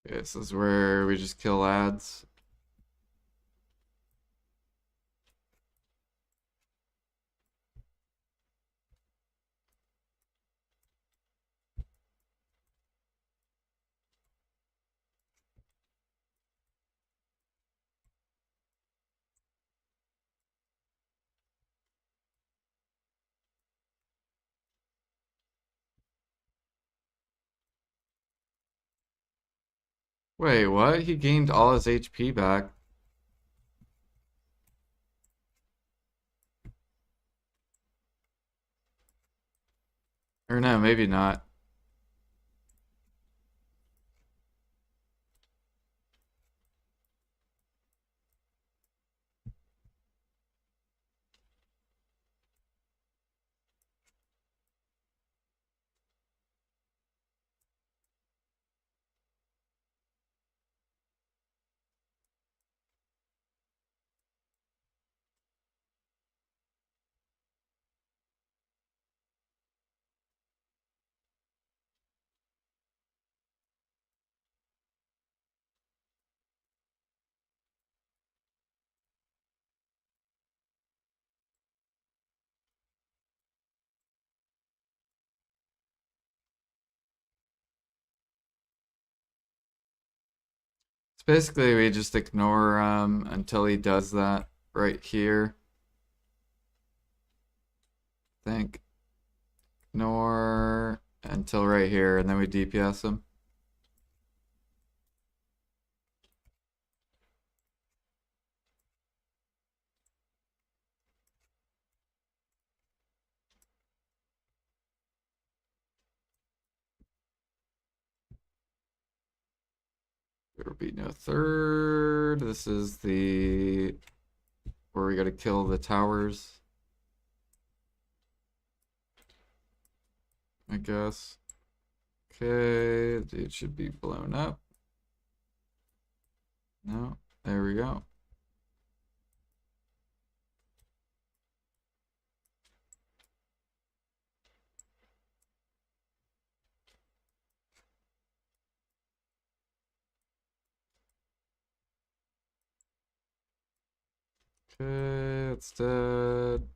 This is where we just kill ads. Wait, what? He gained all his HP back. Or no, maybe not. So basically, we just ignore until he does that right here. I think. Ignore until right here, and then we DPS him. There will be no third. This is the where we gotta kill the towers, I guess. Okay, it should be blown up. No, there we go. Okay, it's dead.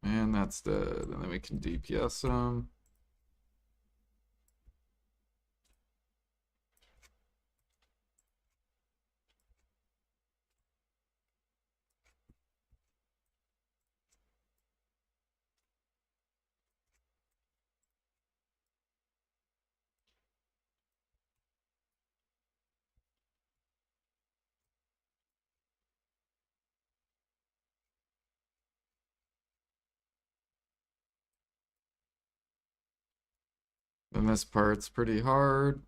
And that's dead. And then we can DPS him. And this part's pretty hard.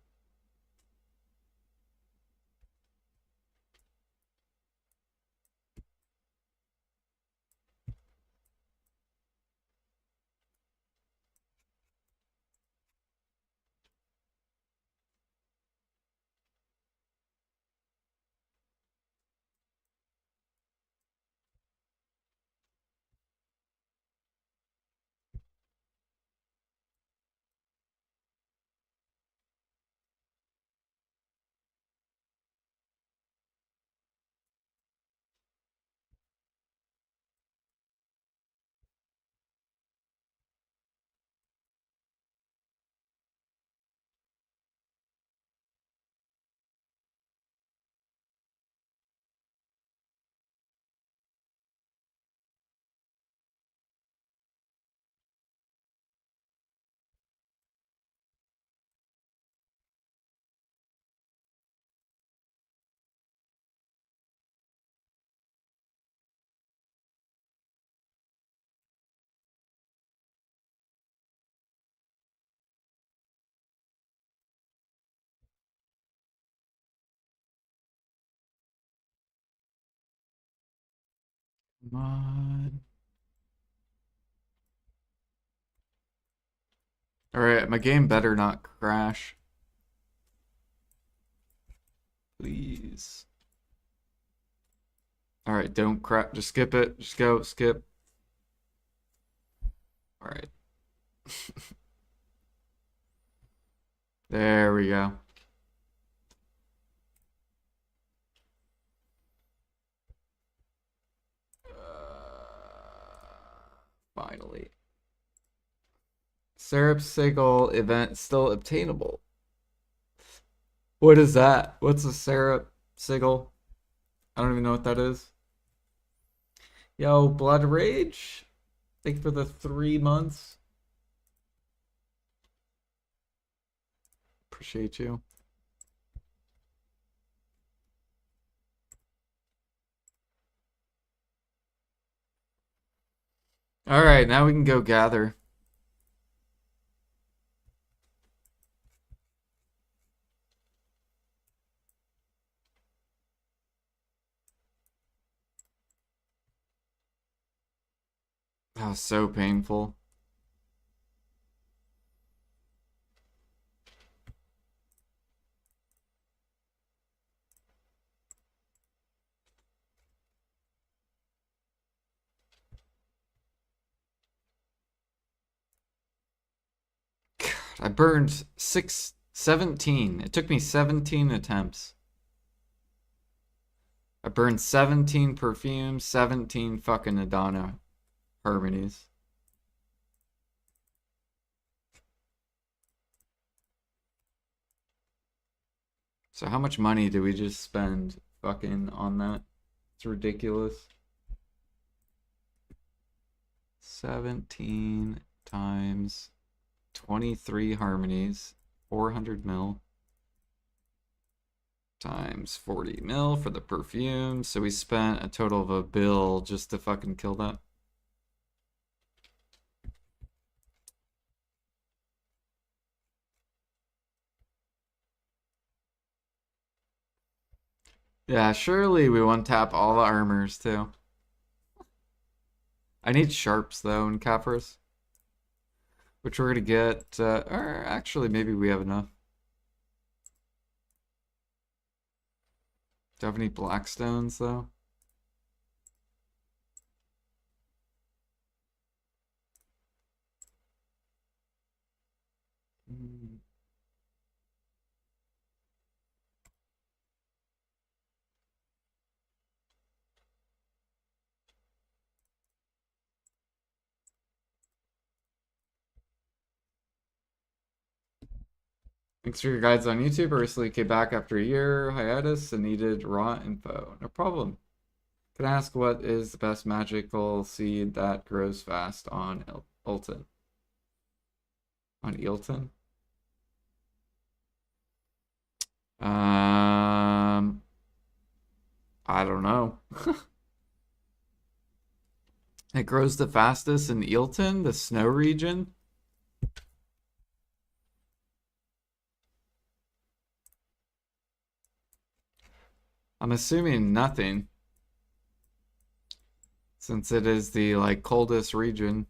Come on. Alright, my game better not crash. Please. Alright, don't crash. Just skip it. Just go. Skip. All right. There we go. Finally. Syrup Sigil event still obtainable. What is that? What's a Syrup Sigil? I don't even know what that is. Yo, Blood Rage. Thank you for the 3 months. Appreciate you. All right, now we can go gather. That was so painful. God, I burned 17. It took me 17 attempts. I burned 17 perfumes, 17 fucking Adana harmonies. So how much money do we just spend fucking on that? It's ridiculous. 17 times 23 harmonies, 400 mil times 40 mil for the perfume. So we spent a total of $1 billion just to fucking kill that. Yeah, surely we one tap all the armors too. I need sharps though in Capris, which we're gonna get. Or actually, maybe we have enough. Do I have any blackstones though? Thanks for your guides on YouTube. I recently came back after a year hiatus and needed raw info. No problem. Can I ask what is the best magical seed that grows fast on Ilton? On Eelton? I don't know. It grows the fastest in Eelton, the snow region. I'm assuming nothing, since it is the like coldest region.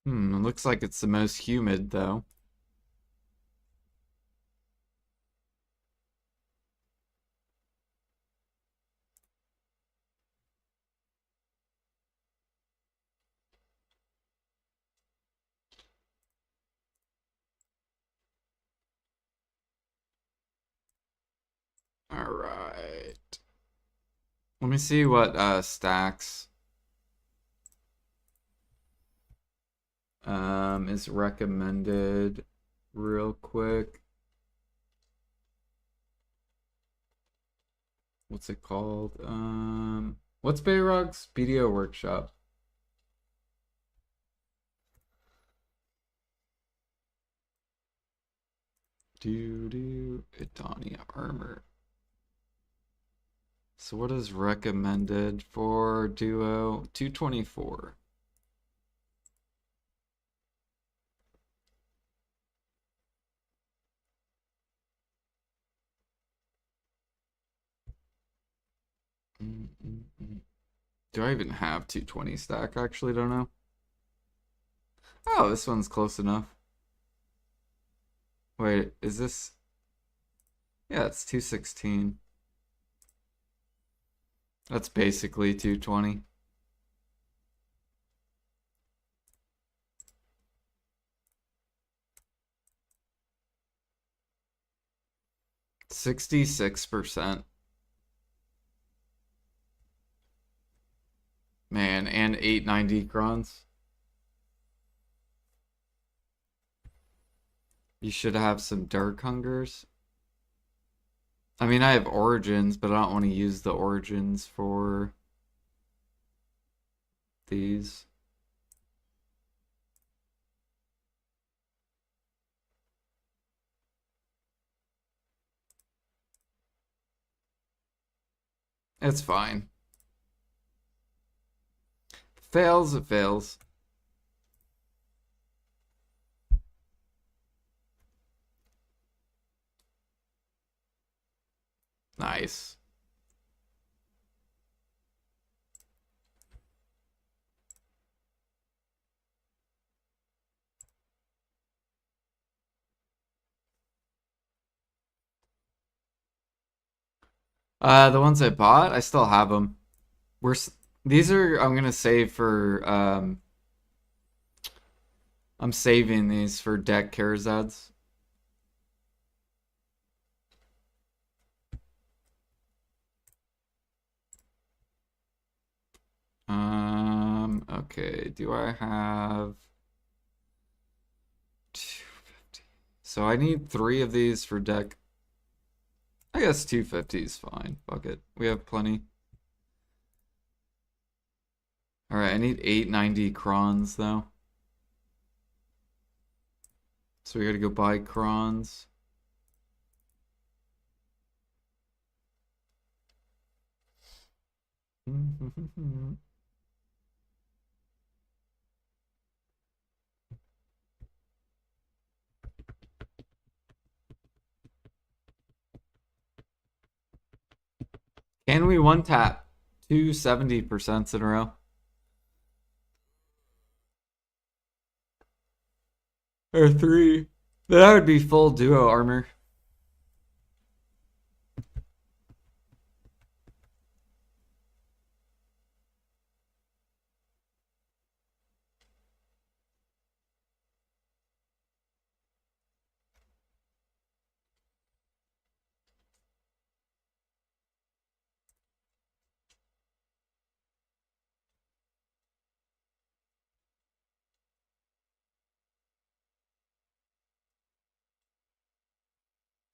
It looks like it's the most humid though. All right. Let me see what stacks is recommended real quick. What's it called? What's Bayrog's BDO workshop? Idania armor. So what is recommended for duo? 224. Do I even have 220 stack? I actually don't know. Oh, this one's close enough. Wait, is this? Yeah, it's 216. That's basically 220. $66%. Man, and 890 crons. You should have some Dark Hungers. I mean, I have Origins, but I don't want to use the Origins for these. It's fine. Fails, it fails. Nice. The ones I bought, I still have them. These are I'm gonna save for I'm saving these for deck Karazads. Okay, do I have 250? So I need 3 of these for deck. I guess 250 is fine. Fuck it. We have plenty. Alright, I need 890 crons though. So we gotta go buy crons. Can we one tap 270% in a row? Or 3? That would be full duo armor.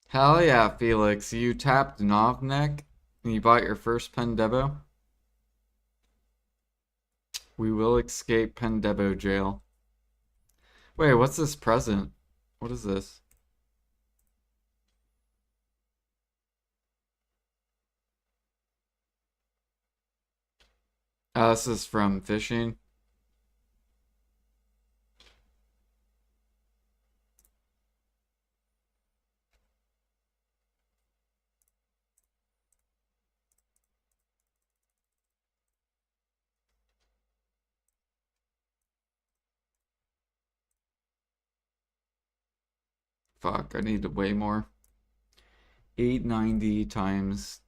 Hell yeah, Felix. You tapped Novnek and you bought your first Pendebo. We will escape Pendebo jail. Wait, what's this present? What is this? This is from fishing. Fuck, I need way more. 890 times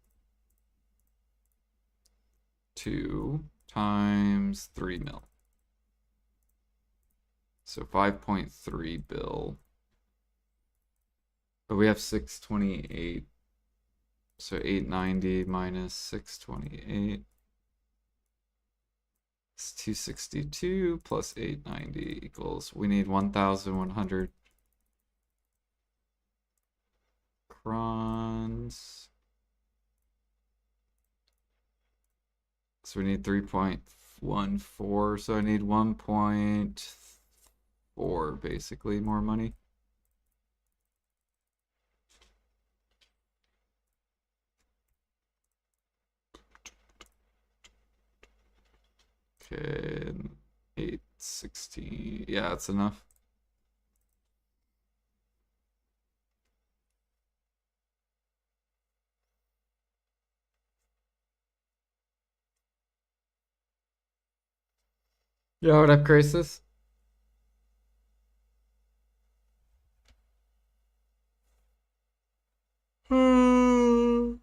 2 times 3 mil. So 5.3 bill. But we have 628. So 890 minus 628 is 262 plus 890 equals, we need 1,100 crons. So we need 3.14. So I need 1.4 basically more money. Okay, 860. Yeah, that's enough. Yo, what up, Crisis? I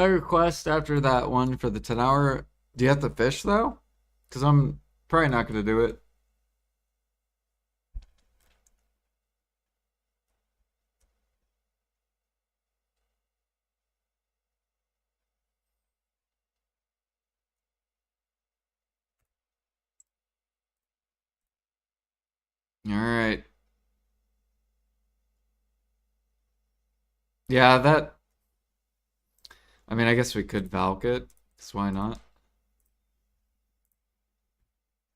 request after that one for the 10 hour. Do you have to fish though? Because I'm probably not going to do it. All right. Yeah, that. I mean, I guess we could Valk it. Because why not?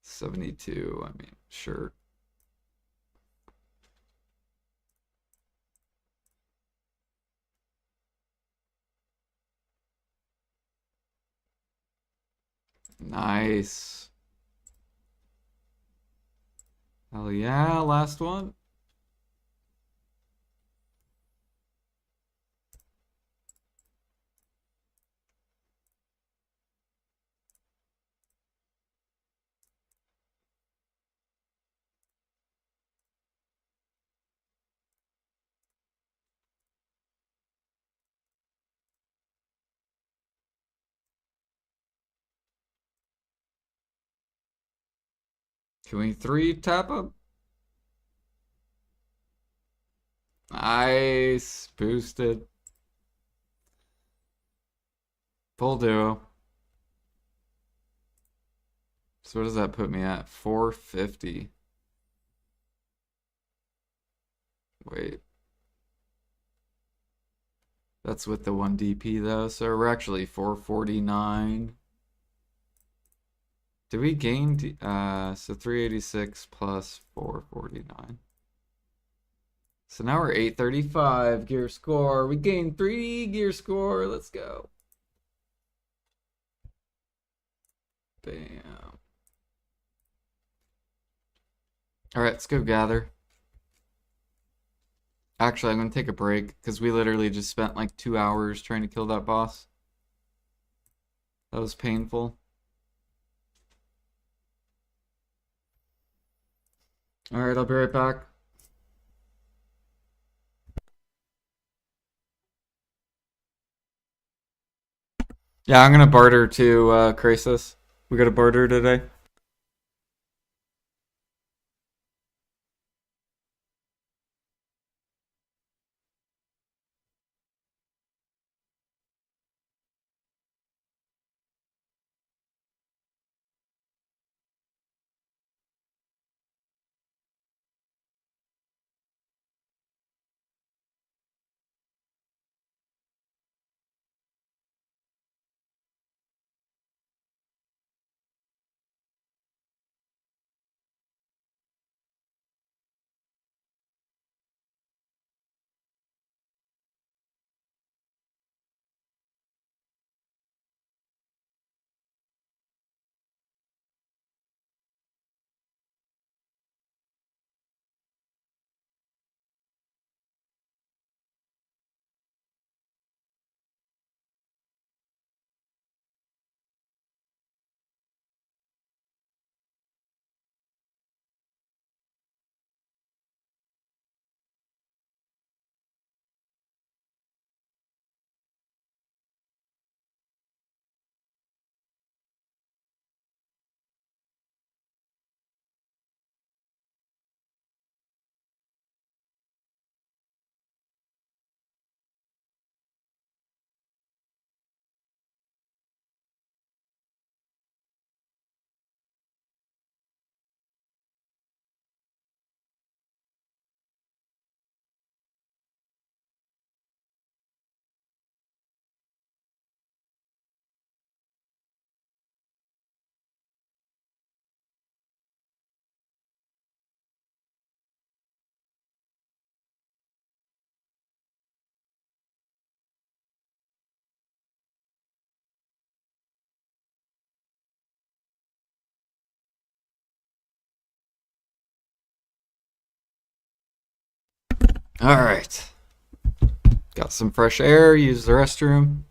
72. I mean, sure. Nice. Hell yeah, last one. Can we 3 tap him? Nice. Boosted. Full duo. So what does that put me at? 450. Wait. That's with the 1 DP though, so we're actually 449. Did we gain so 386 plus 449. So now we're 835 gear score. We gained 3 gear score. Let's go. Bam. All right, let's go gather. Actually, I'm going to take a break because we literally just spent like 2 hours trying to kill that boss. That was painful. All right, I'll be right back. Yeah, I'm gonna barter to Krasis. We got a barter today. All right. Got some fresh air. Use the restroom.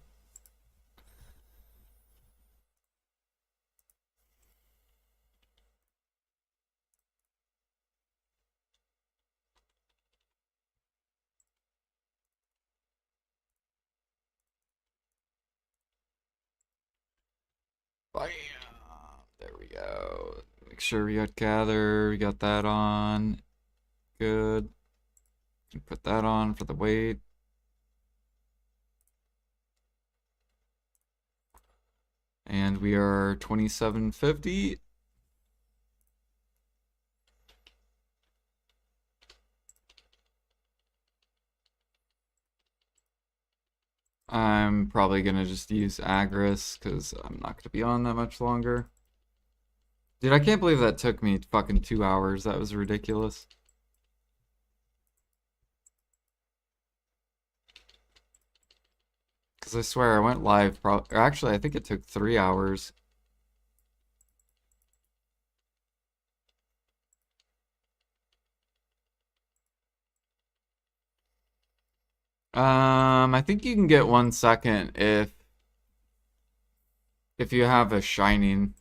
go. Make sure we got gather. We got that on. Good. Put that on for the weight. And we are 2750. I'm probably going to just use Agris because I'm not going to be on that much longer. Dude, I can't believe that took me fucking 2 hours. That was ridiculous. Because I swear I went live probably. Actually, I think it took 3 hours. I think you can get 1 second if you have a shining.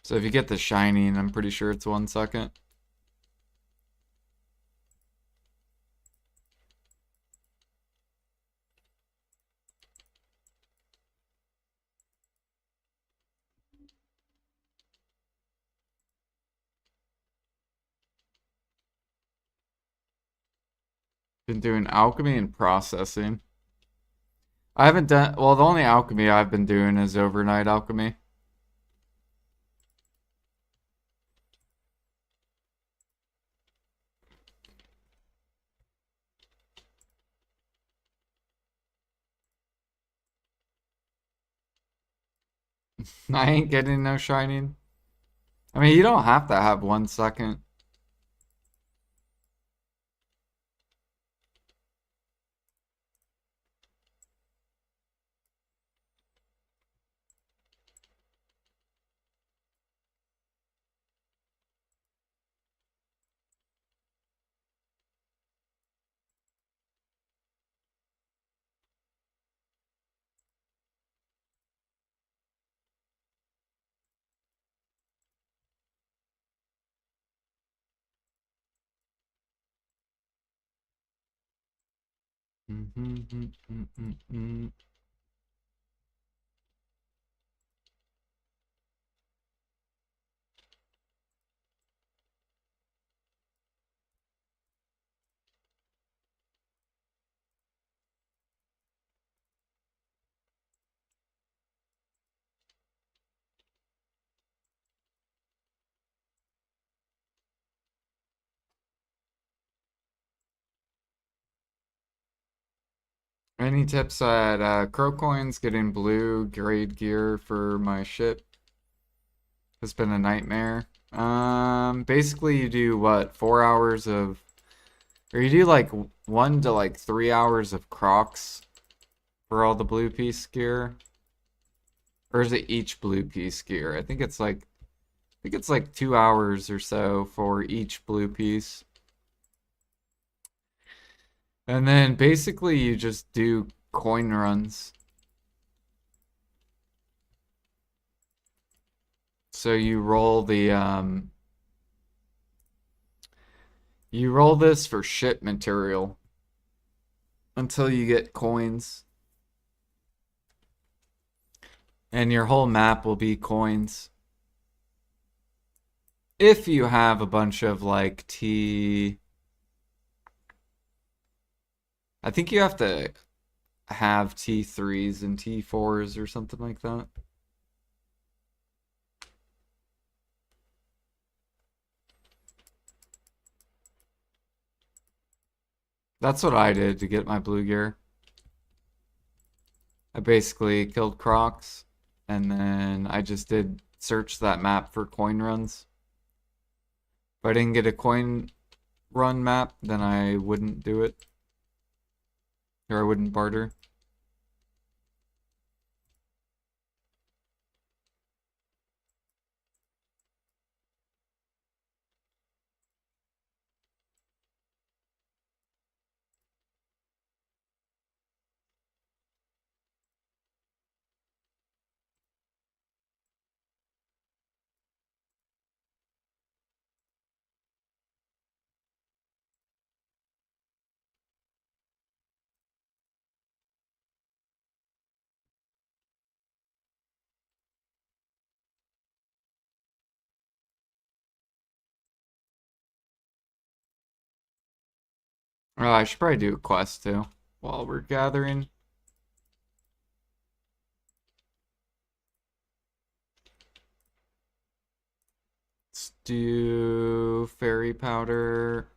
So if you get the shining, I'm pretty sure it's 1 second. Been doing alchemy and processing. I haven't done, well, the only alchemy I've been doing is overnight alchemy. I ain't getting no shining. I mean, you don't have to have 1 second. Any tips at Crow Coins getting blue grade gear for my ship has been a nightmare. Basically you do what, 4 hours of, or you do like 1 to like 3 hours of Crocs for all the blue piece gear, or is it each blue piece gear? I think it's like 2 hours or so for each blue piece. And then basically you just do coin runs. So you roll this for ship material until you get coins. And your whole map will be coins. If you have a bunch of like I think you have to have T3s and T4s or something like that. That's what I did to get my blue gear. I basically killed Crocs and then I just did search that map for coin runs. If I didn't get a coin run map, then I wouldn't do it. Or I wouldn't barter. I should probably do a quest too while we're gathering. Let's do fairy powder.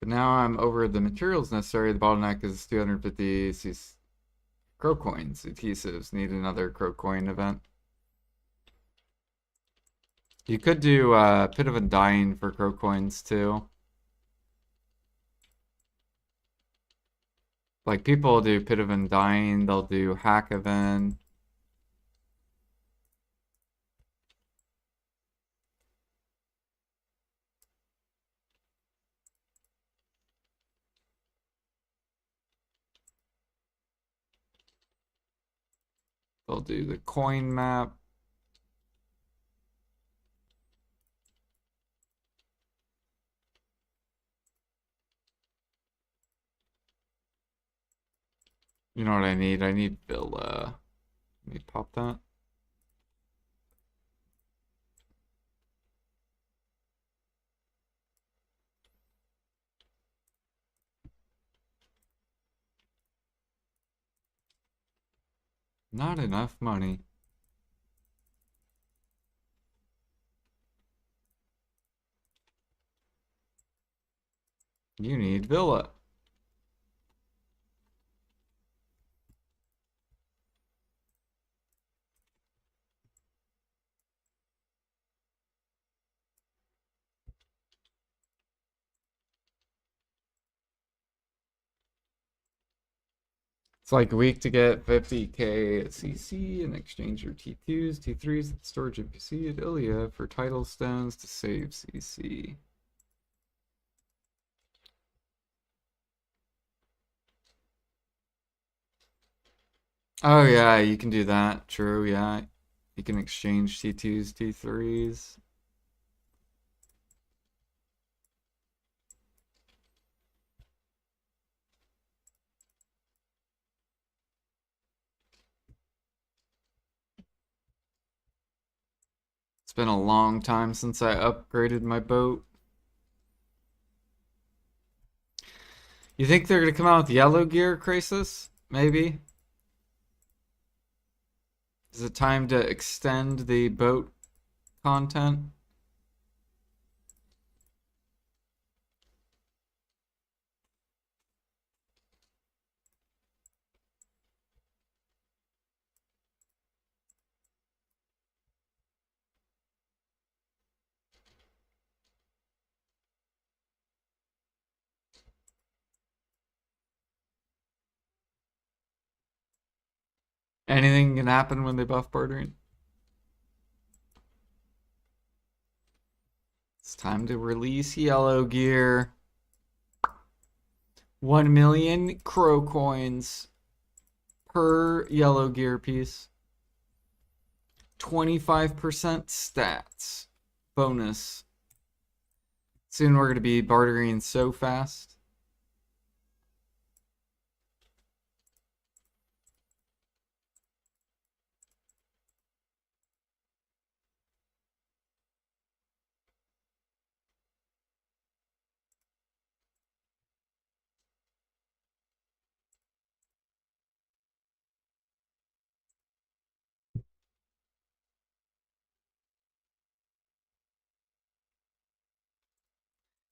But now I'm over the materials necessary. The bottleneck is 250 crow coins. Adhesives. Need another crow coin event. You could do Pit of Undying for crow coins too. Like people do Pit of Undying, they'll do Hack event. They'll do the coin map. You know what I need? I need Villa. Let me pop that. Not enough money. You need Villa. It's like a week to get 50k at CC and exchange your T2s, T3s at the storage NPC at Ilia for title stones to save CC. Oh yeah, you can do that. True, yeah. You can exchange T2s, T3s. It's been a long time since I upgraded my boat. You think they're gonna come out with yellow gear, Crisis? Maybe? Is it time to extend the boat content? Anything can happen when they buff bartering. It's time to release yellow gear. 1 million crow coins per yellow gear piece. 25% stats bonus. Soon we're going to be bartering so fast.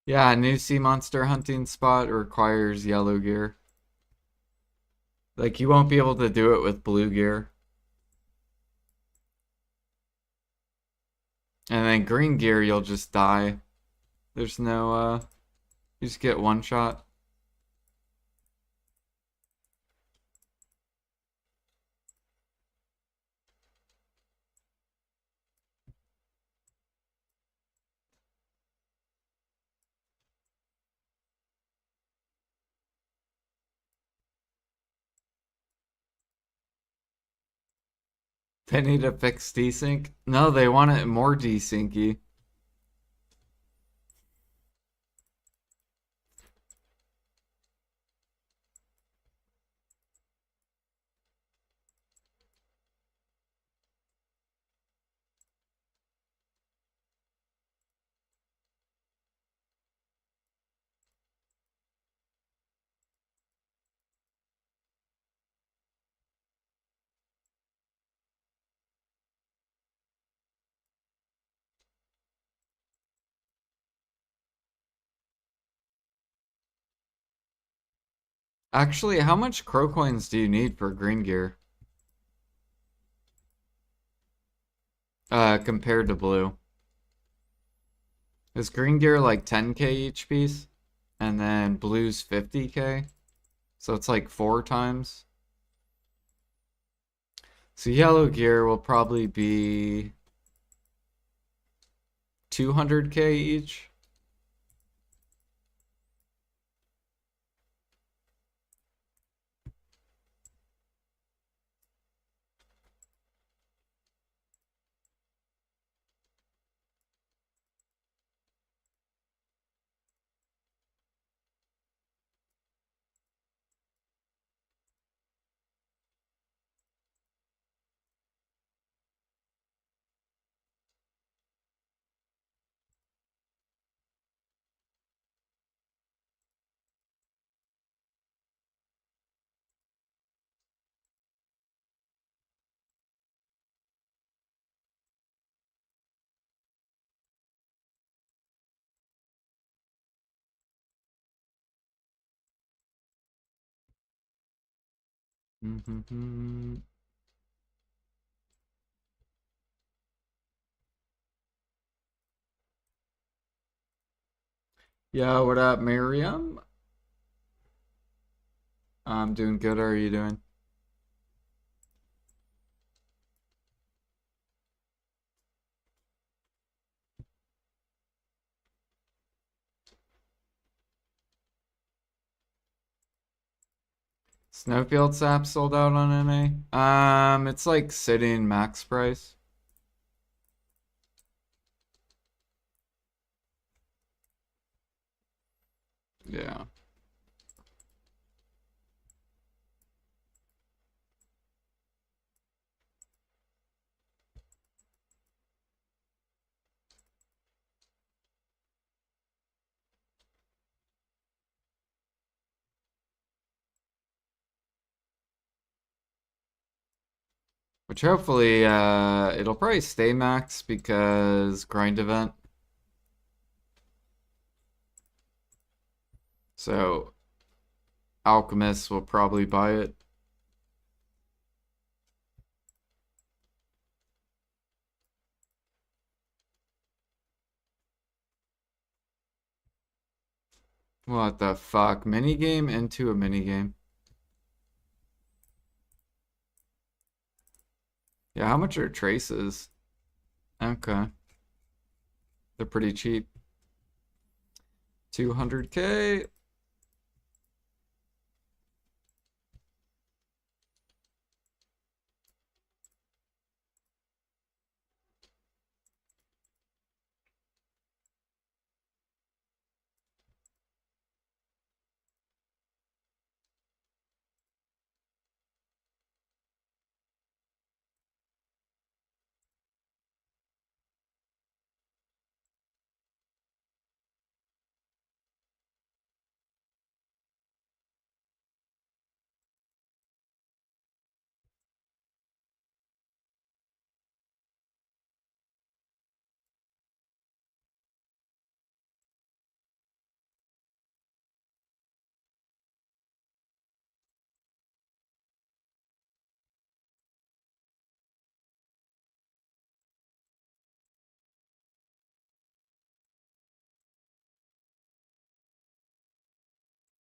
Yeah, new sea monster hunting spot requires yellow gear. Like, you won't be able to do it with blue gear. And then green gear, you'll just die. There's no, you just get one shot. They need to fix desync. No, they want it more desyncy. Actually, how much crow coins do you need for green gear? Compared to blue. Is green gear like 10k each piece? And then blue's 50k? So it's like 4 times. So yellow gear will probably be 200k each. Yeah, what up, Miriam? I'm doing good. How are you doing? Snowfield sap sold out on NA. It's like sitting max price. Yeah. Which hopefully, it'll probably stay max because grind event. So alchemists will probably buy it. What the fuck? Minigame into a minigame. Yeah, how much are traces? Okay. They're pretty cheap. 200k.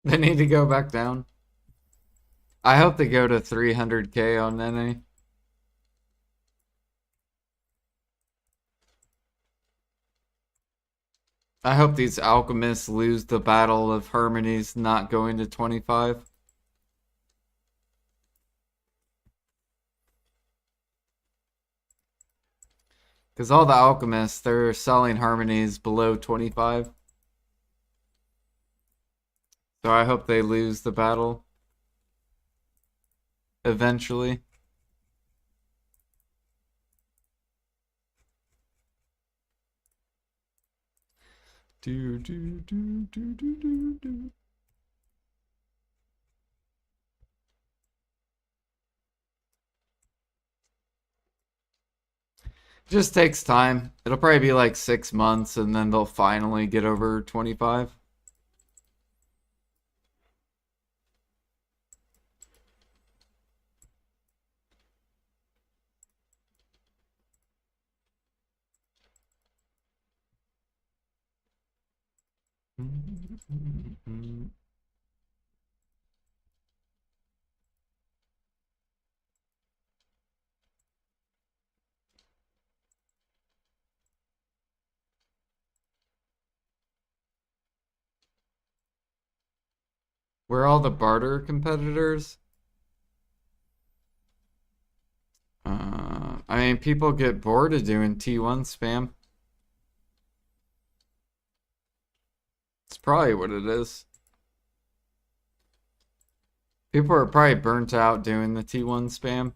They need to go back down. I hope they go to 300k on NA. I hope these alchemists lose the battle of Hermione's not going to 25. Because all the alchemists, they're selling harmonies below 25. So I hope they lose the battle eventually. Do, do, do, do, do, do, do. Just takes time. It'll probably be like 6 months and then they'll finally get over 25. Where are all the barter competitors? I mean, people get bored of doing T1 spam. It's probably what it is. People are probably burnt out doing the T1 spam.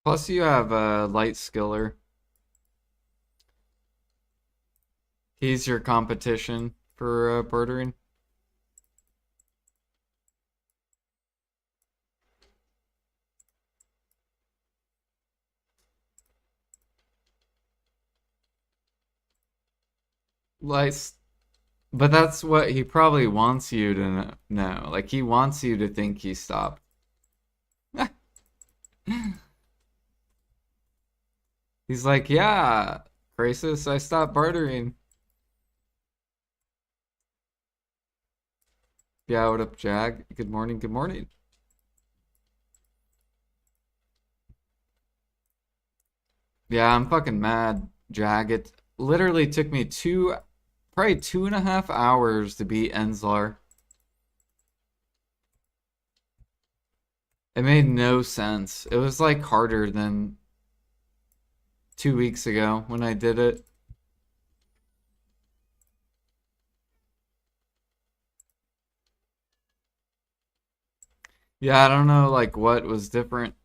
Plus, you have a light skiller. He's your competition for bartering. Light, but that's what he probably wants you to know. Like, he wants you to think he stopped. He's like, yeah, Crisis, I stopped bartering. Yeah, what up, Jag? Good morning, good morning. Yeah, I'm fucking mad, Jag. It literally took me probably 2.5 hours to beat Enzlar. It made no sense. It was like harder than 2 weeks ago when I did it. Yeah, I don't know like what was different.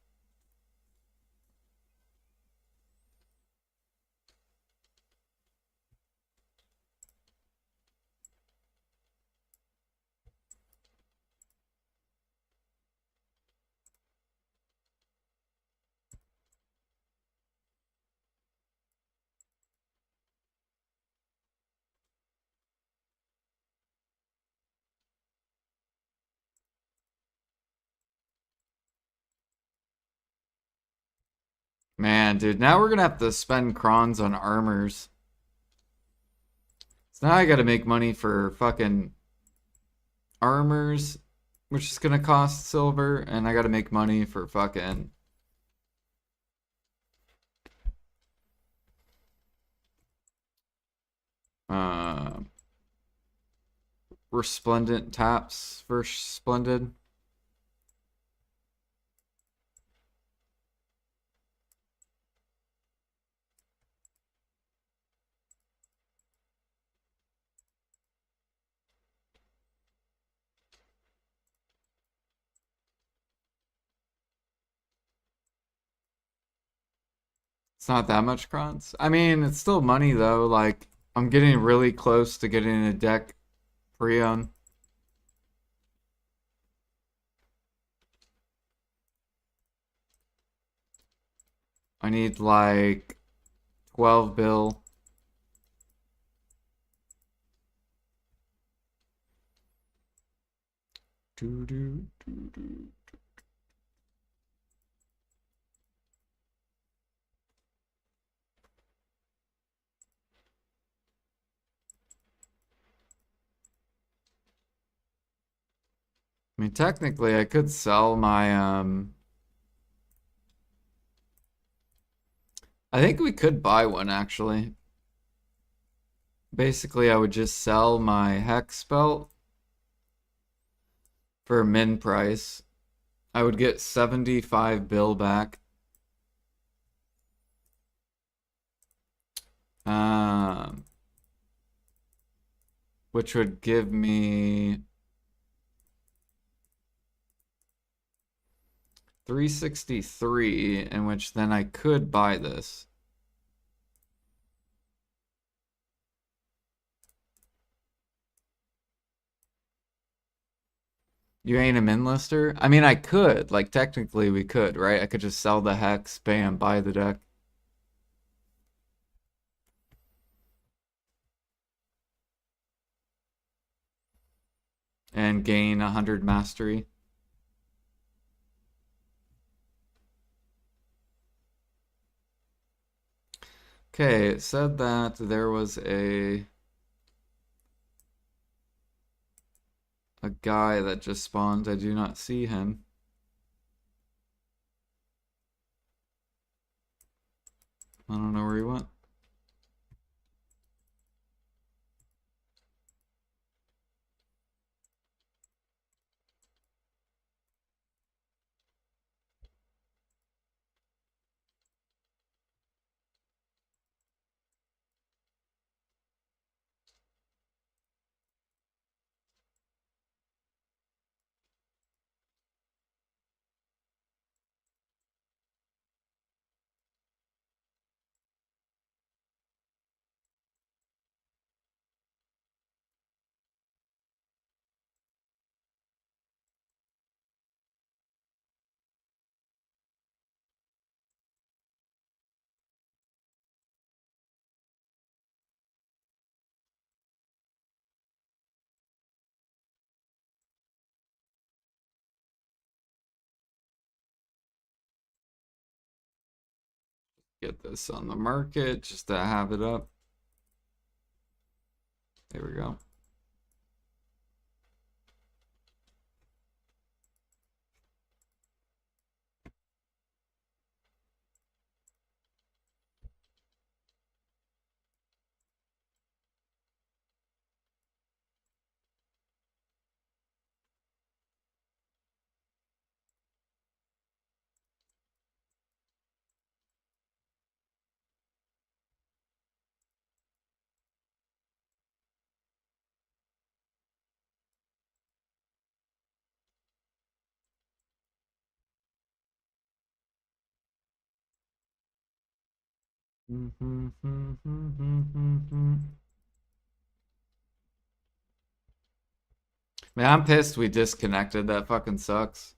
Man, dude, now we're gonna have to spend crons on armors. So now I gotta make money for fucking armors, which is gonna cost silver, and I gotta make money for fucking uh resplendent taps for splendid. It's not that much crons. I mean, it's still money though. Like, I'm getting really close to getting a deck pre-owned. I need like 12 bill. Do, do, do, do. I mean, technically, I could sell my, I think we could buy one, actually. Basically, I would just sell my hex belt for min price. I would get 75 bill back. Um, which would give me 363, in which then I could buy this. You ain't a min lister? I mean, I could. Like, technically, we could, right? I could just sell the hex, bam, buy the deck. And gain 100 mastery. Okay, it said that there was a guy that just spawned. I do not see him. I don't know where he went. Get this on the market just to have it up. There we go. Man, I'm pissed we disconnected. That fucking sucks.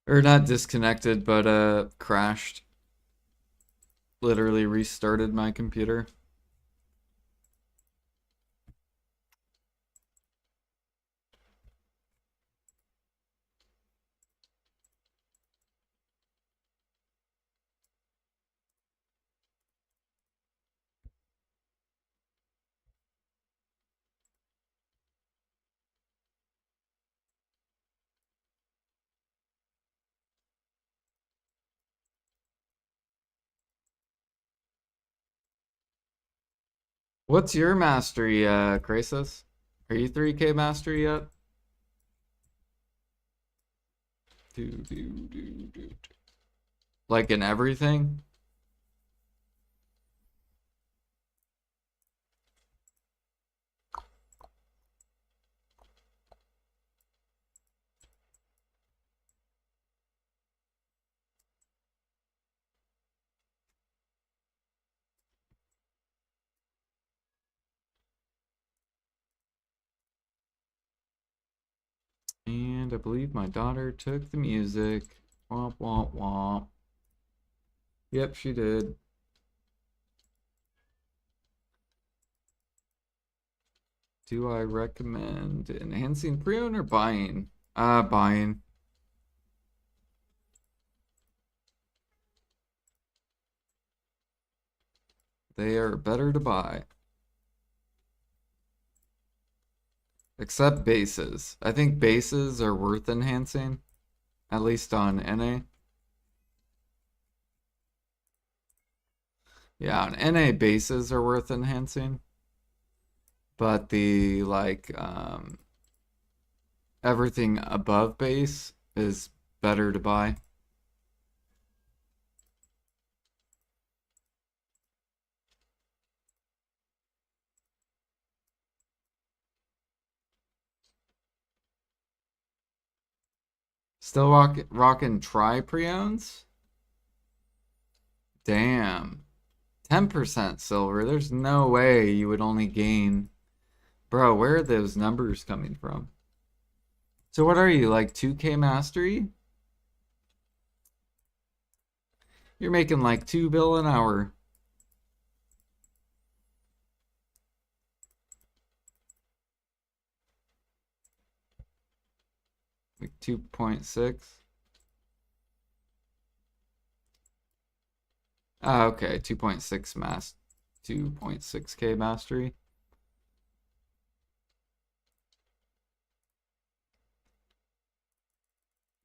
Or not disconnected, but crashed. Literally restarted my computer. What's your mastery, Krasis? Are you 3K mastery yet? Like in everything? And I believe my daughter took the music. Womp womp womp. Yep, she did. Do I recommend enhancing pre-owned or buying? Buying. They are better to buy. Except bases. I think bases are worth enhancing, at least on NA. Yeah, on NA bases are worth enhancing. But the everything above base is better to buy. Still rocking tri pre-owns? Damn. 10% silver. There's no way you would only gain. Bro, where are those numbers coming from? So what are you, like 2K mastery? You're making like 2 bill an hour. Like 2.6. Ah, okay, 2.6K mastery.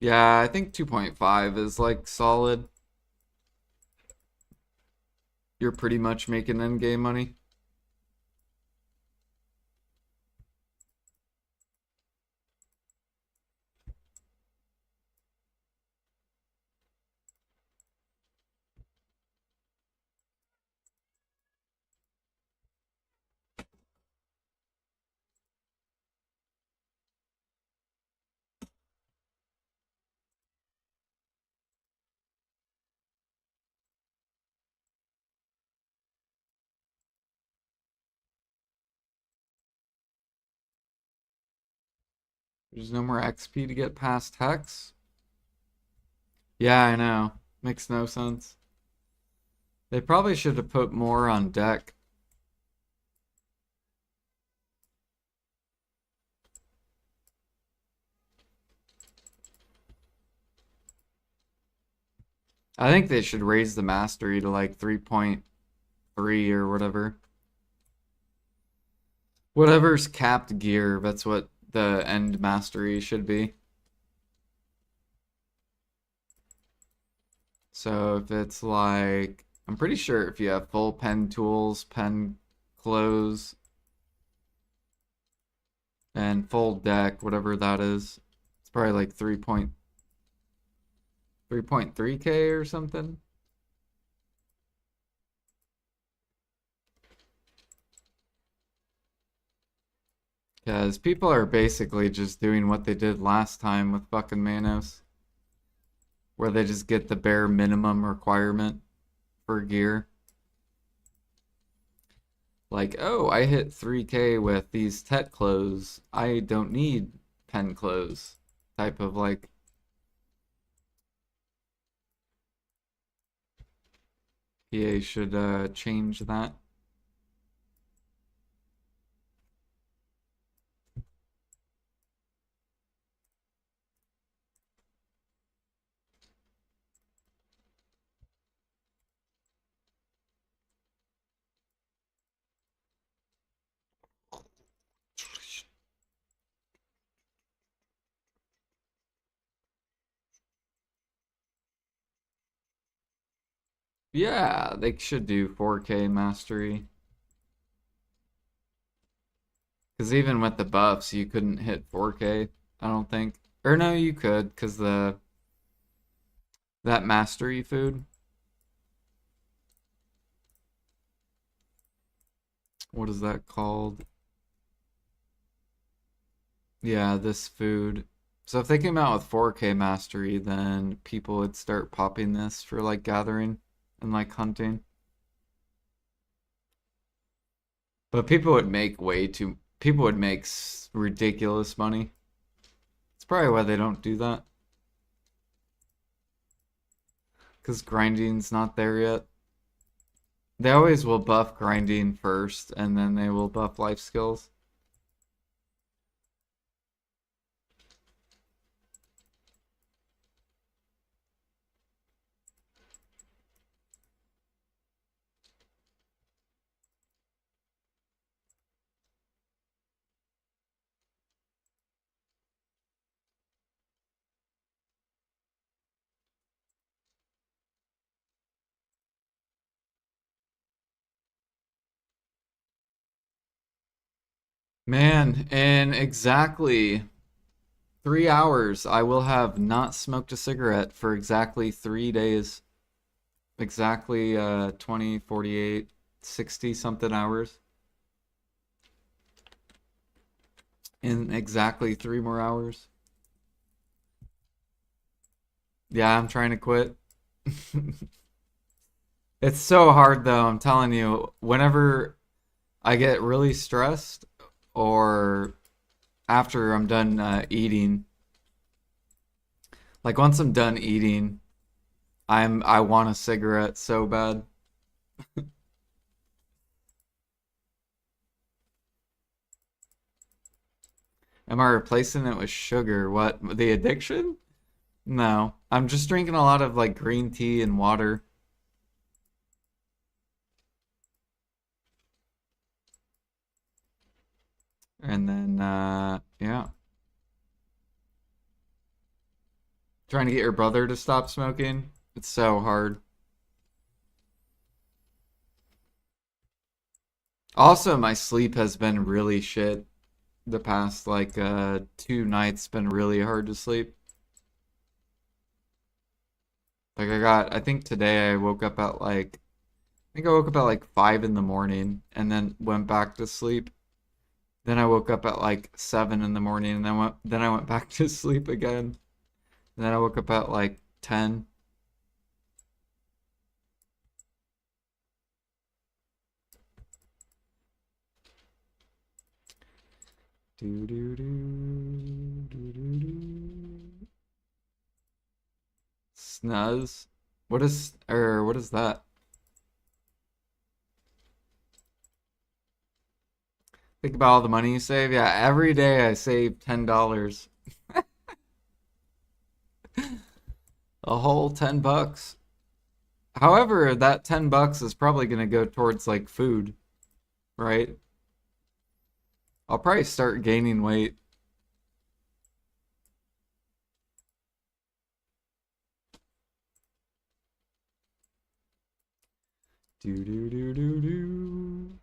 Yeah, I think 2.5 is like solid. You're pretty much making in-game money. There's no more XP to get past Hex. Yeah, I know. Makes no sense. They probably should have put more on deck. I think they should raise the mastery to like 3.3 or whatever. Whatever's capped gear, that's what the end mastery should be. So if it's like, I'm pretty sure if you have full pen tools, pen close, and full deck, whatever that is, it's probably like 3.3K or something. Because people are basically just doing what they did last time with fucking Manos, where they just get the bare minimum requirement for gear. Like, oh, I hit 3K with these Tet clothes. I don't need pen clothes. Type of like. PA should change that. Yeah, they should do 4K mastery. Because even with the buffs, you couldn't hit 4K, I don't think. Or no, you could, because that mastery food. What is that called? Yeah, this food. So if they came out with 4K mastery, then people would start popping this for like gathering and like hunting. But people would make ridiculous money. It's probably why they don't do that. Because grinding's not there yet. They always will buff grinding first, and then they will buff life skills. Man, in exactly 3 hours, I will have not smoked a cigarette for exactly 3 days. Exactly 20, 48, 60 something hours. In exactly 3 more hours. Yeah, I'm trying to quit. It's so hard though, I'm telling you. Whenever I get really stressed or after I'm done eating, like once I'm done eating, I want a cigarette so bad. Am I replacing it with sugar? What? The addiction? No. I'm just drinking a lot of like green tea and water. And then yeah, trying to get your brother to stop smoking. It's so hard. Also, my sleep has been really shit the past like 2 nights been really hard to sleep. Like I think today I woke up at like I think I woke up at like 5 in the morning and then went back to sleep. Then I woke up at like 7 in the morning and then I went back to sleep again. And then I woke up at like 10. Do do do do do do. Snuzz. What is that? Think about all the money you save. Yeah, every day I save $10. A whole $10. However, that $10 is probably gonna go towards like food, right? I'll probably start gaining weight. Do do do do do.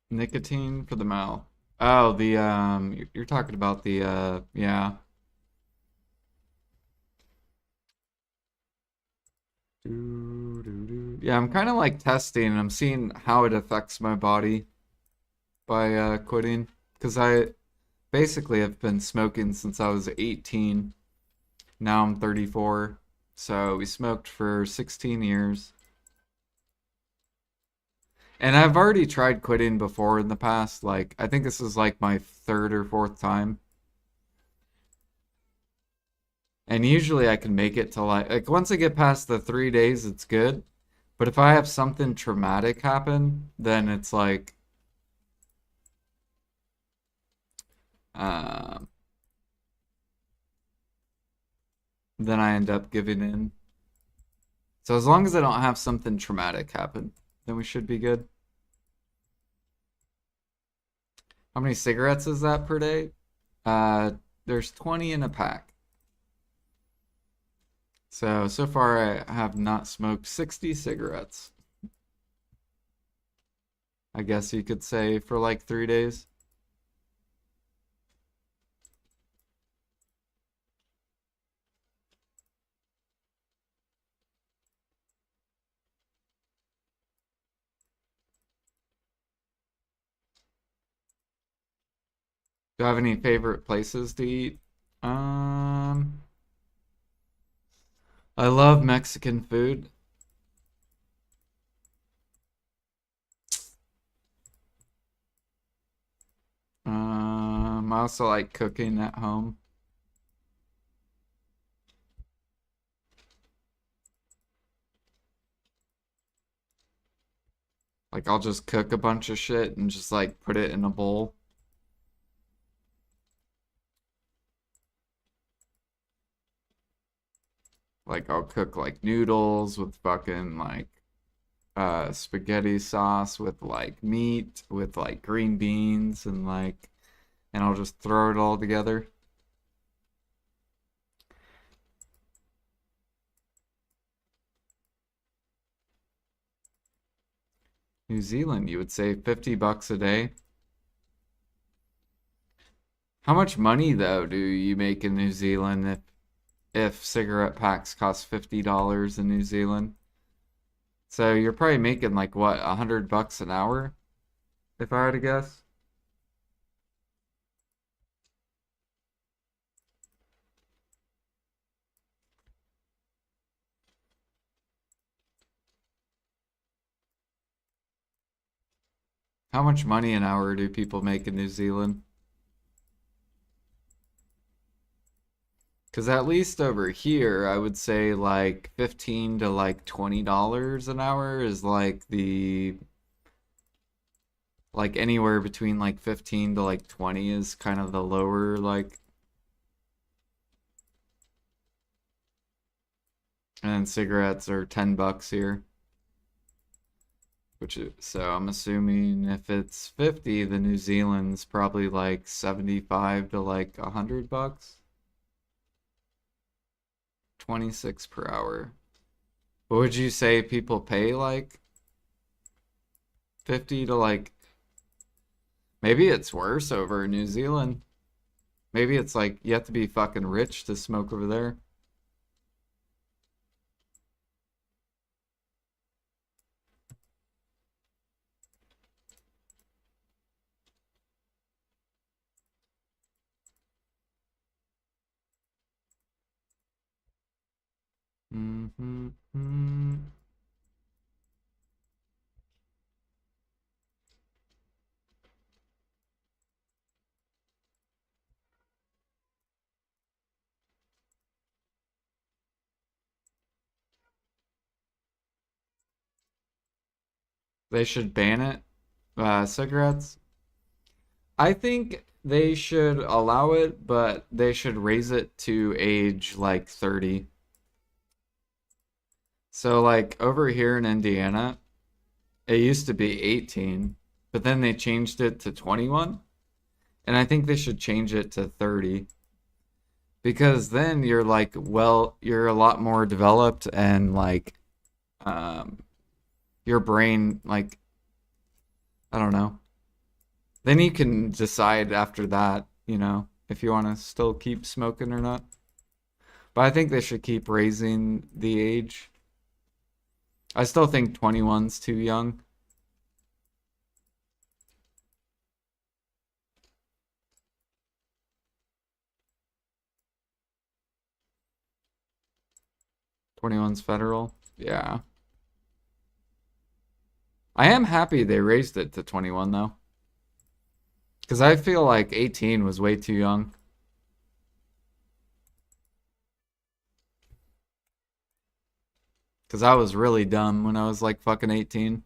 Nicotine for the mouth. Oh, the you're talking about the yeah. Do, do, do. Yeah, I'm kind of like testing and I'm seeing how it affects my body by quitting because I basically have been smoking since I was 18. Now I'm 34. So we smoked for 16 years. And I've already tried quitting before in the past. Like I think this is like my third or fourth time. And usually I can make it to like once I get past the 3 days, it's good. But if I have something traumatic happen, then it's like um then I end up giving in. So as long as I don't have something traumatic happen, then we should be good. How many cigarettes is that per day? Uh, there's 20 in a pack. So far I have not smoked 60 cigarettes. I guess you could say for like 3 days. Do you have any favorite places to eat? Um, I love Mexican food. I also like cooking at home. Like I'll just cook a bunch of shit and just like put it in a bowl. Like I'll cook like noodles with fucking like spaghetti sauce with like meat with like green beans and like and I'll just throw it all together. New Zealand, you would say 50 bucks a day. How much money though do you make in New Zealand if cigarette packs cost $50 in New Zealand? So you're probably making like what, 100 bucks an hour, if I were to guess. How much money an hour do people make in New Zealand? Because at least over here, I would say like 15 to like $20 an hour is like anywhere between like 15 to like 20 is kind of the lower like, and then cigarettes are 10 bucks here. Which is, so I'm assuming if it's 50, the New Zealand's probably like 75 to like 100 bucks. 26 per hour. What would you say people pay like 50 to like, maybe it's worse over in New Zealand. Maybe it's like you have to be fucking rich to smoke over there. Mm-hmm. They should ban it. Cigarettes. I think they should allow it, but they should raise it to age like 30. So like over here in Indiana, it used to be 18, but then they changed it to 21, and I think they should change it to 30 because then you're like, well, you're a lot more developed and like um your brain like I don't know. Then you can decide after that, if you want to still keep smoking or not. But I think they should keep raising the age. I still think 21's too young. 21's federal. Yeah. I am happy they raised it to 21 though. Because I feel like 18 was way too young. Because I was really dumb when I was like fucking 18.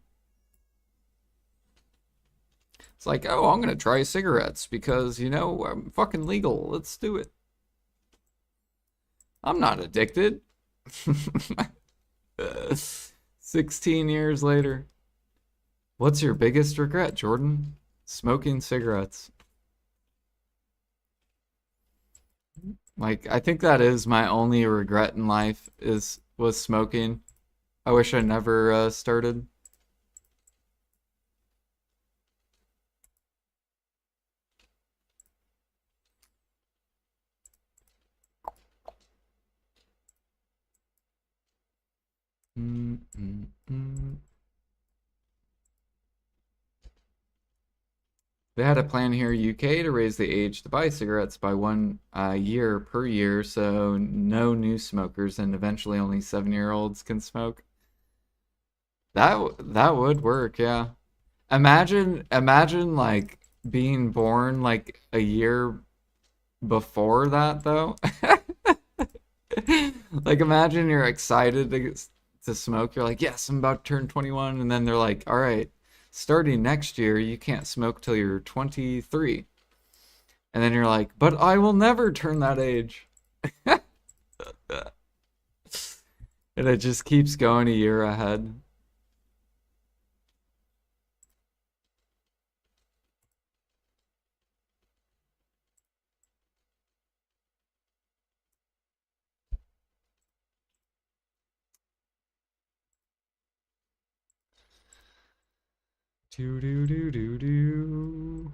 It's like, oh, I'm going to try cigarettes because, I'm fucking legal. Let's do it. I'm not addicted. 16 years later. What's your biggest regret, Jordan? Smoking cigarettes. Like, I think that is my only regret in life was smoking. I wish I never started. Mm, mm, mm. They had a plan here, UK, to raise the age to buy cigarettes by 1 year per year, so no new smokers, and eventually only 7-year-olds can smoke. That would work, yeah. Imagine like being born like a year before that though. Like imagine you're excited to smoke. You're like, "Yes, I'm about to turn 21." And then they're like, "All right, starting next year, you can't smoke till you're 23." And then you're like, "But I will never turn that age." And it just keeps going a year ahead. Do do do do do.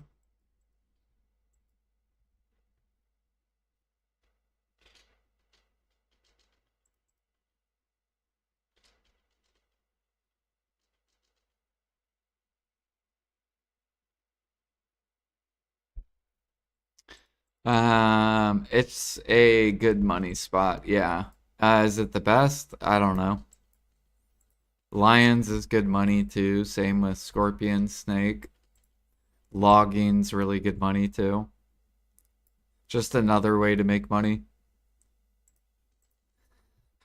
It's a good money spot, yeah. Is it the best? I don't know. Lions is good money too. Same with scorpion, snake. Logging's really good money too. Just another way to make money.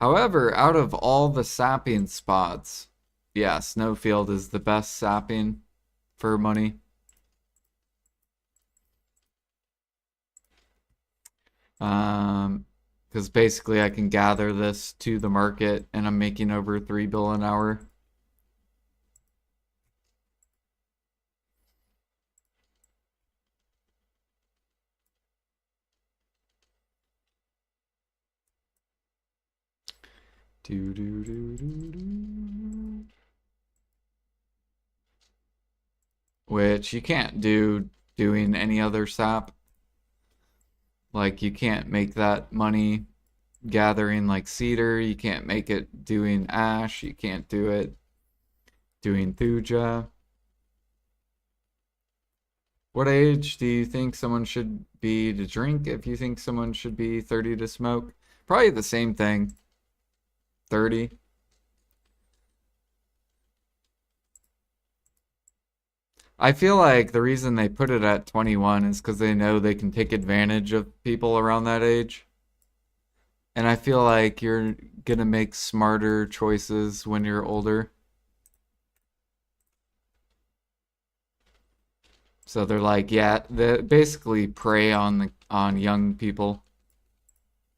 However, out of all the sapping spots, yeah, Snowfield is the best sapping for money. Because basically I can gather this to the market and I'm making over 3 bill an hour. Do do do do do. Which you can't do doing any other sap. Like you can't make that money gathering like cedar. You can't make it doing ash. You can't do it doing thuja. What age do you think someone should be to drink if you think someone should be 30 to smoke? Probably the same thing. 30. I feel like the reason they put it at 21 is because they know they can take advantage of people around that age. And I feel like you're gonna make smarter choices when you're older. So they're like, yeah, they basically prey on young people.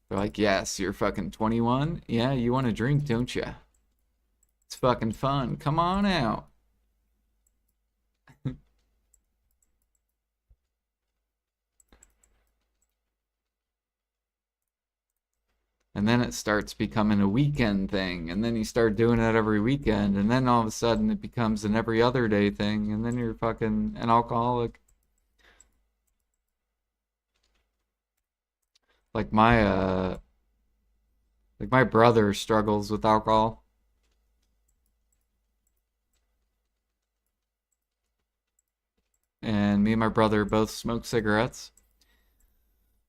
They're like, yes, you're fucking 21. Yeah, you want to drink, don't you? It's fucking fun. Come on out. And then it starts becoming a weekend thing, and then you start doing it every weekend, and then all of a sudden it becomes an every other day thing, and then you're fucking an alcoholic. Like my brother struggles with alcohol, and me and my brother both smoke cigarettes.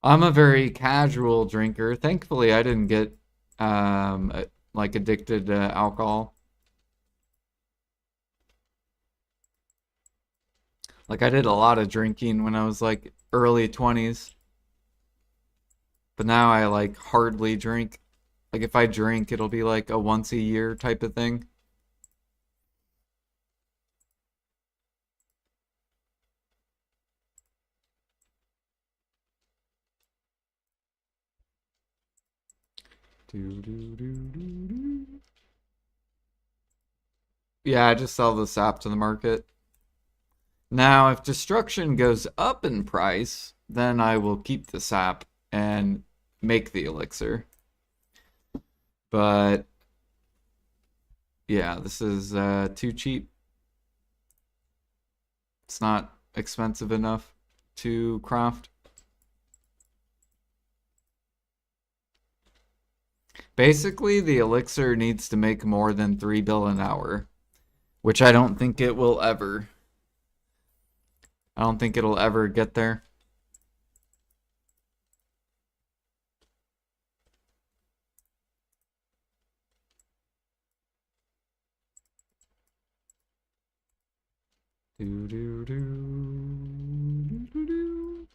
I'm a very casual drinker. Thankfully, I didn't get like addicted to alcohol. Like I did a lot of drinking when I was like early 20s, but now I like hardly drink. Like if I drink, it'll be like a once a year type of thing. Do, do, do, do, do. Yeah, I just sell the sap to the market. Now, if destruction goes up in price, then I will keep the sap and make the elixir. But yeah, this is too cheap. It's not expensive enough to craft. Basically, the elixir needs to make more than 3 bill an hour, which I don't think it will ever. I don't think it'll ever get there. Do do do do do do.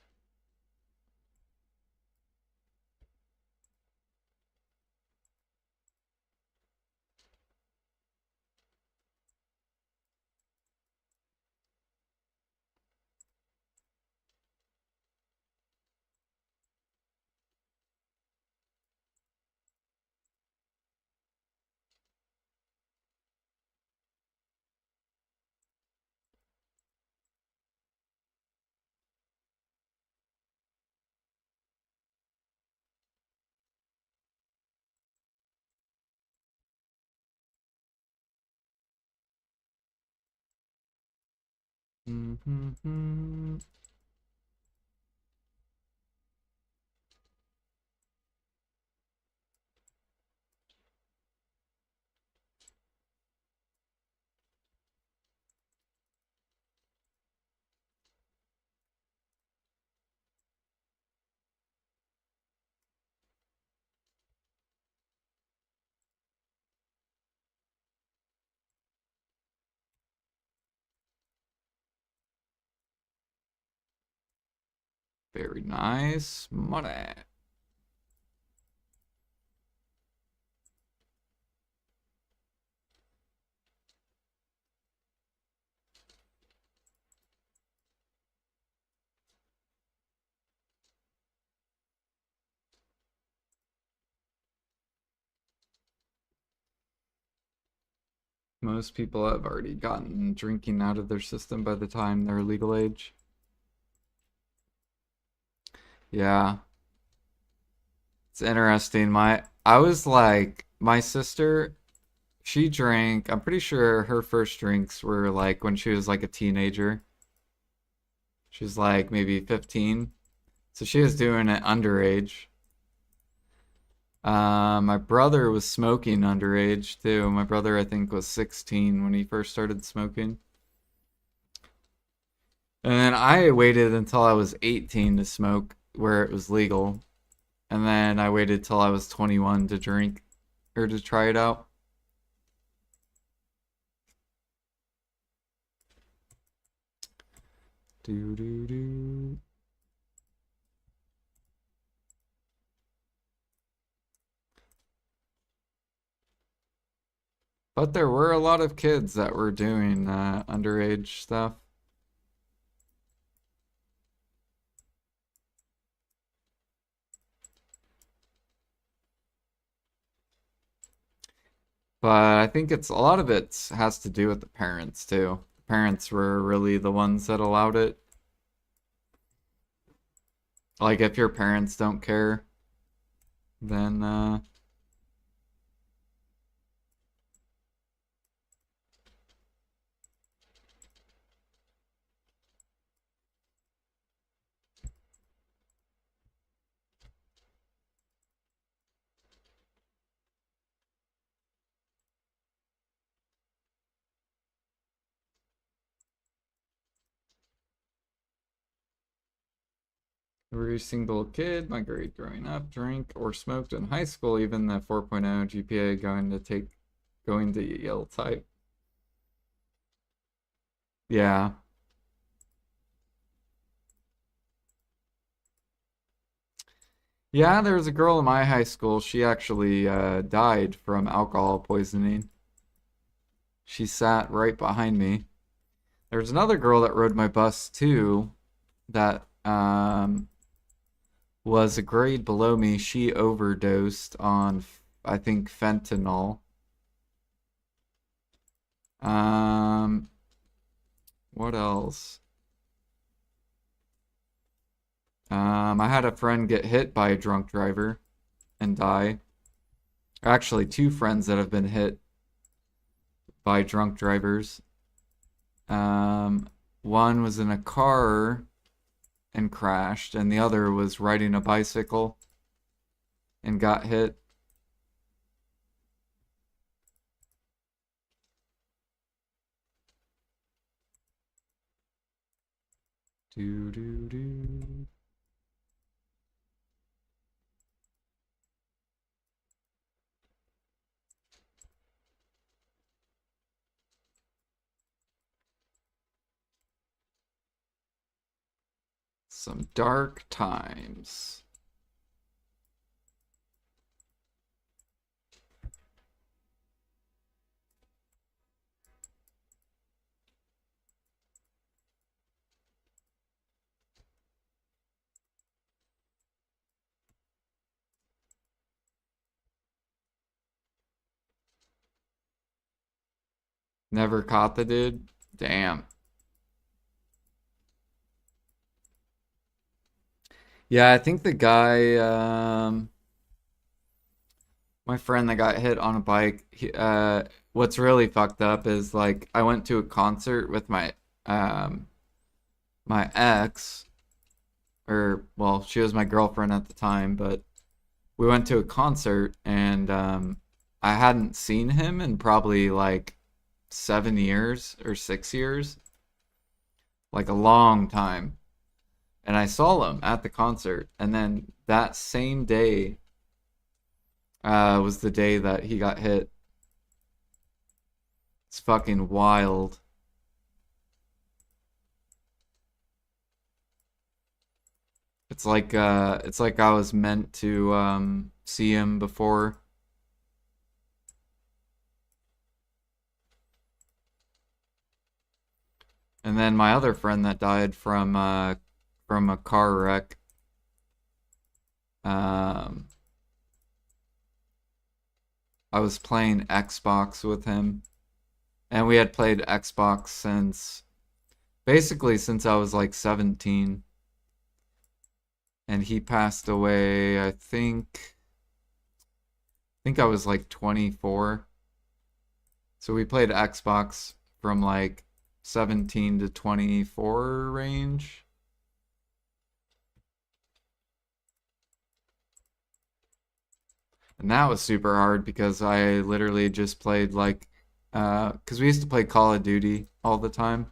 Very nice. Money. Most people have already gotten drinking out of their system by the time they're legal age. Yeah. It's interesting. I was like my sister, she drank, I'm pretty sure her first drinks were like when she was like a teenager. She was like maybe 15. So she was doing it underage. My brother was smoking underage too. My brother, I think, was 16 when he first started smoking. And then I waited until I was 18 to smoke where it was legal. And then I waited till I was 21 to drink or to try it out. Do do do. But there were a lot of kids that were doing underage stuff. But I think it's a lot of it has to do with the parents too. The parents were really the ones that allowed it. Like if your parents don't care, then every single kid, my grade growing up, drank or smoked in high school, even the 4.0 GPA going to Yale type. Yeah. Yeah, there was a girl in my high school. She actually died from alcohol poisoning. She sat right behind me. There's another girl that rode my bus too that was a grade below me. She overdosed on, I think, fentanyl. Um, what else? I had a friend get hit by a drunk driver and die. Actually, two friends that have been hit by drunk drivers. Um, one was in a car and crashed, and the other was riding a bicycle and got hit. Do do do. Some dark times. Never caught the dude? Damn. Yeah, I think the guy, my friend that got hit on a bike, what's really fucked up is like I went to a concert with my, um, my ex, or well, she was my girlfriend at the time, but we went to a concert and I hadn't seen him in probably like 7 years or 6 years, like a long time. And I saw him at the concert, and then that same day was the day that he got hit. It's fucking wild. It's like I was meant to see him before. And then my other friend that died from a car wreck. Um, I was playing Xbox with him, and we had played Xbox since basically since I was like 17, and he passed away. I think I was like 24. So we played Xbox from like 17 to 24 range. And that was super hard because I literally just played like because we used to play Call of Duty all the time.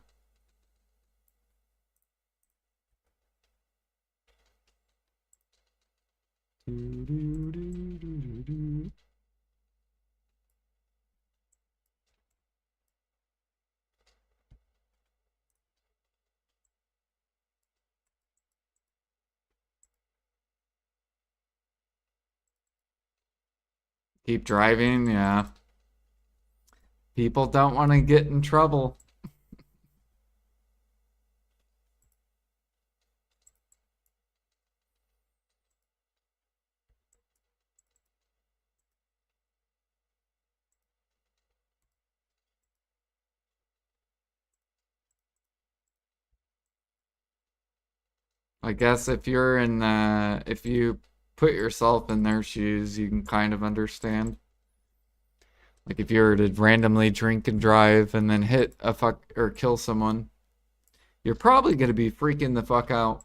Keep driving, yeah. People don't want to get in trouble. I guess if you put yourself in their shoes, you can kind of understand. Like if you were to randomly drink and drive and then hit a fuck or kill someone, you're probably gonna be freaking the fuck out.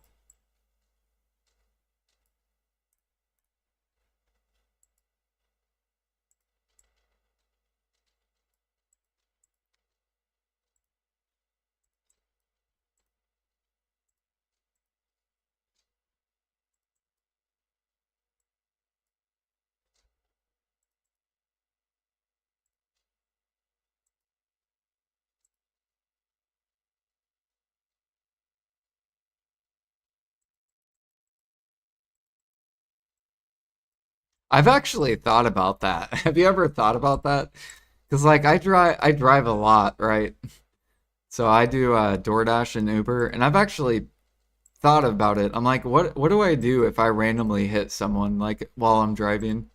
I've actually thought about that. Have you ever thought about that? Because like I drive a lot, right? So I do DoorDash and Uber, and I've actually thought about it. I'm like, what do I do if I randomly hit someone like while I'm driving?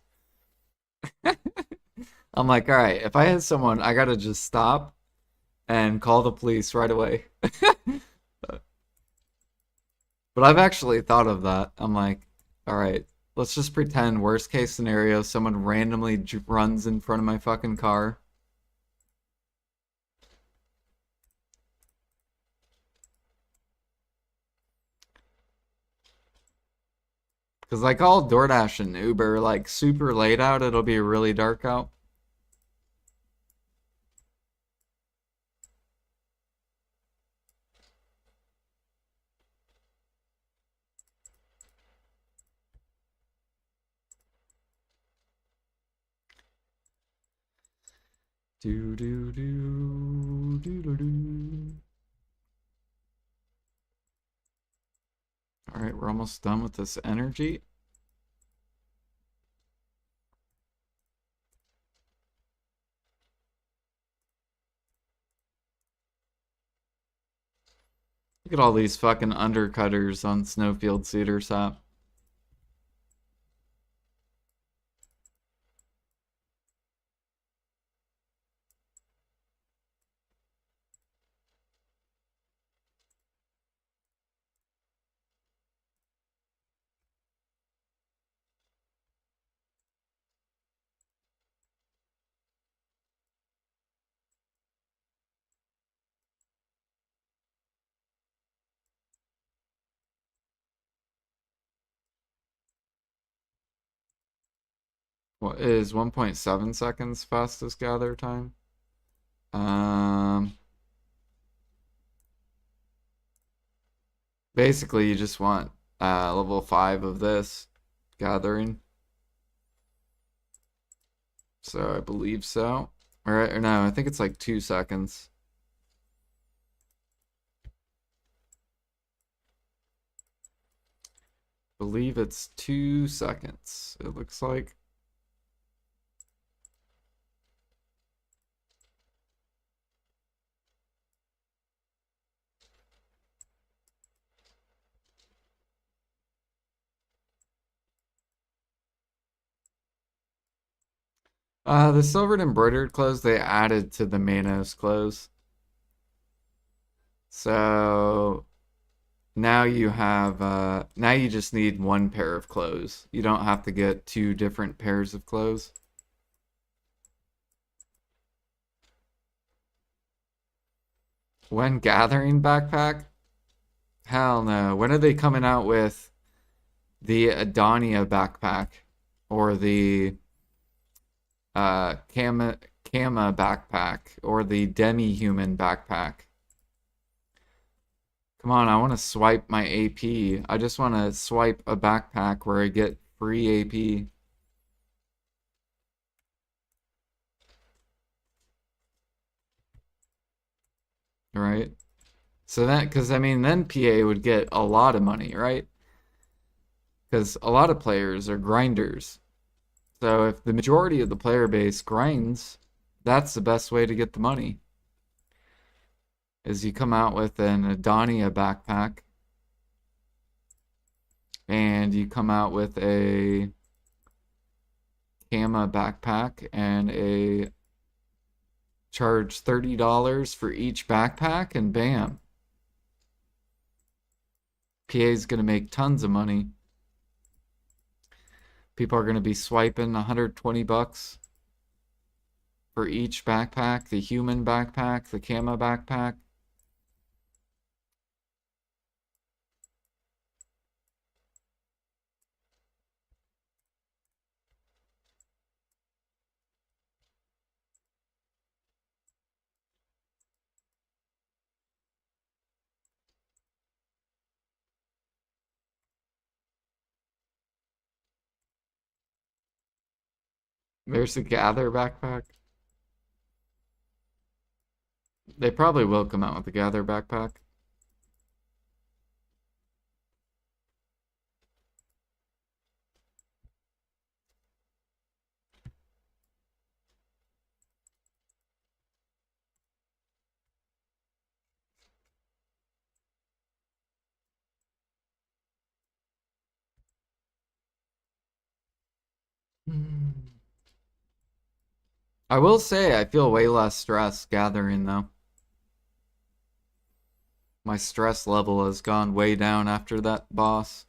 I'm like, all right, if I hit someone, I gotta just stop and call the police right away. But I've actually thought of that. I'm like, all right, let's just pretend worst case scenario, someone randomly runs in front of my fucking car. Because like all DoorDash and Uber, like super late out, it'll be really dark out. Do do do do do do. All right, we're almost done with this energy. Look at all these fucking undercutters on Snowfield Cedar Sap. What is 1.7 seconds fastest gather time? Um, Basically you just want level 5 of this gathering. So I believe so. Or no, I think it's like 2 seconds. Believe it's 2 seconds, it looks like. The silvered embroidered clothes they added to the Manos clothes. So now you just need one pair of clothes. You don't have to get two different pairs of clothes. When gathering backpack? Hell no. When are they coming out with the Adonia backpack or the Kama backpack or the demi-human backpack? Come on, I want to swipe my AP. I just want to swipe a backpack where I get free AP. Right? So that, because I mean, then PA would get a lot of money, right? Because a lot of players are grinders. So if the majority of the player base grinds, that's the best way to get the money. Is you come out with an Adonia backpack and you come out with a Kama backpack and a charge $30 for each backpack and bam. PA's gonna make tons of money. People are gonna be swiping 120 bucks for each backpack, the human backpack, the Kama backpack. There's the Gather backpack. They probably will come out with the Gather backpack. I will say I feel way less stress gathering though. My stress level has gone way down after that boss.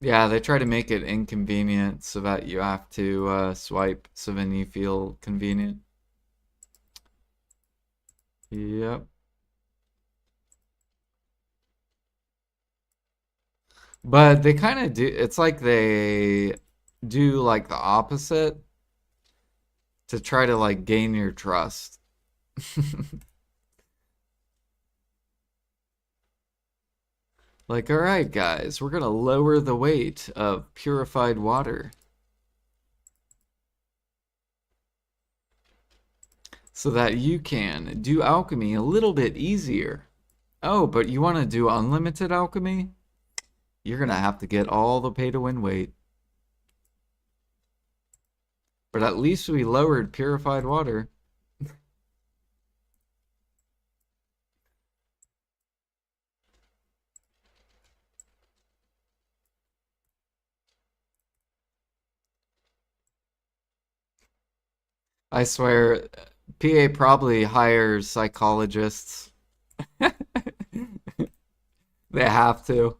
Yeah, they try to make it inconvenient so that you have to swipe so then you feel convenient. Yep. But they kind of do, it's like they do like the opposite to try to like gain your trust. Like, all right, guys, we're gonna lower the weight of purified water so that you can do alchemy a little bit easier. Oh, but you want to do unlimited alchemy? You're gonna have to get all the pay to win weight. But at least we lowered purified water. I swear, PA probably hires psychologists. They have to.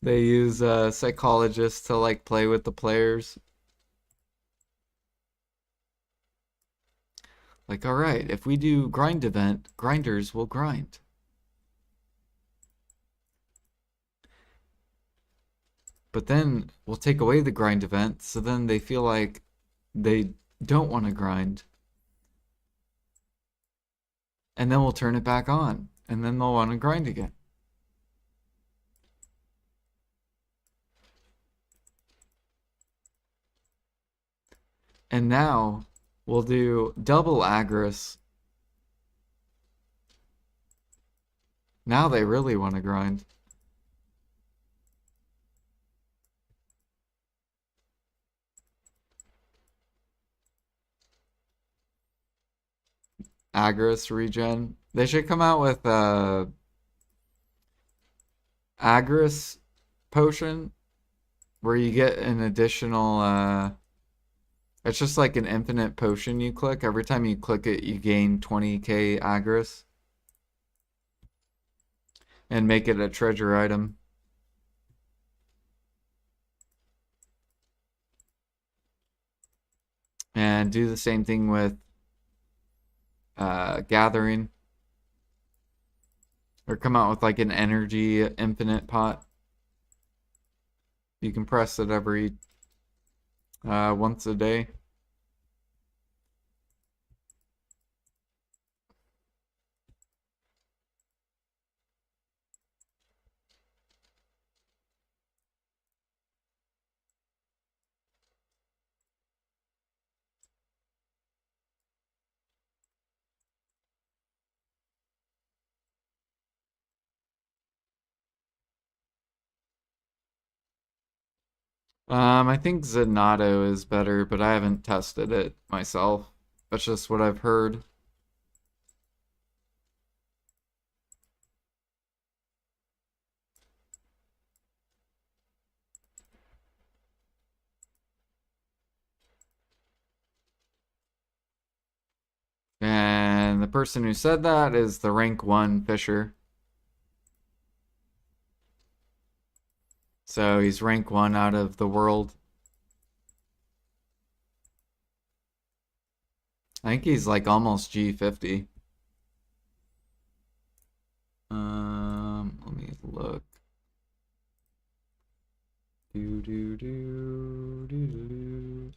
They use psychologists to like play with the players. Like, all right, if we do grind event, grinders will grind. But then we'll take away the grind event, so then they feel like they don't want to grind. And then we'll turn it back on, and then they'll want to grind again. And now we'll do double Agris. Now they really want to grind. Agris regen. They should come out with a Agris potion where you get an additional it's just like an infinite potion you click. Every time you click it, you gain 20k Agris. And make it a treasure item. And do the same thing with gathering. Or come out with like an energy infinite pot. You can press it every once a day. I think Zenato is better, but I haven't tested it myself. That's just what I've heard. And the person who said that is the rank 1 Fisher. So he's rank 1 out of the world. I think he's like almost G50. Let me look.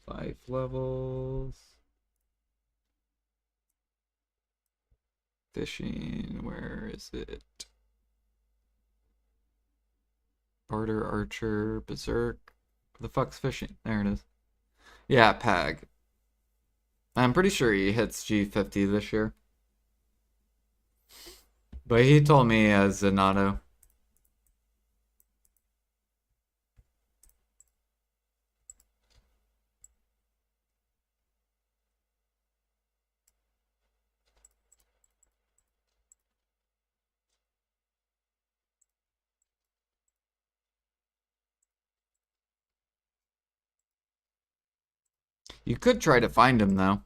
Life levels. Fishing, where is it? Barter, Archer, Berserk. Where the fuck's fishing? There it is. Yeah, Pag. I'm pretty sure he hits G50 this year. But he told me as Zenato. You could try to find him though.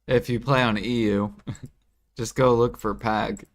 If you play on EU, just go look for Pag.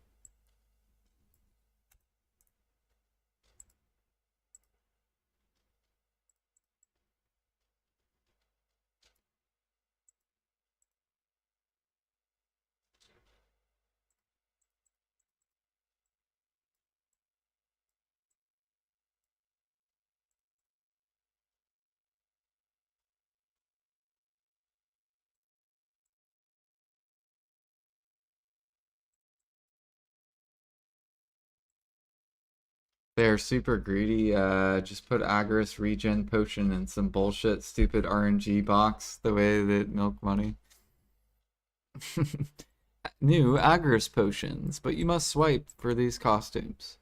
They're super greedy. Just put Agris regen potion in some bullshit stupid RNG box the way that milk money. New Agris potions, but you must swipe for these costumes.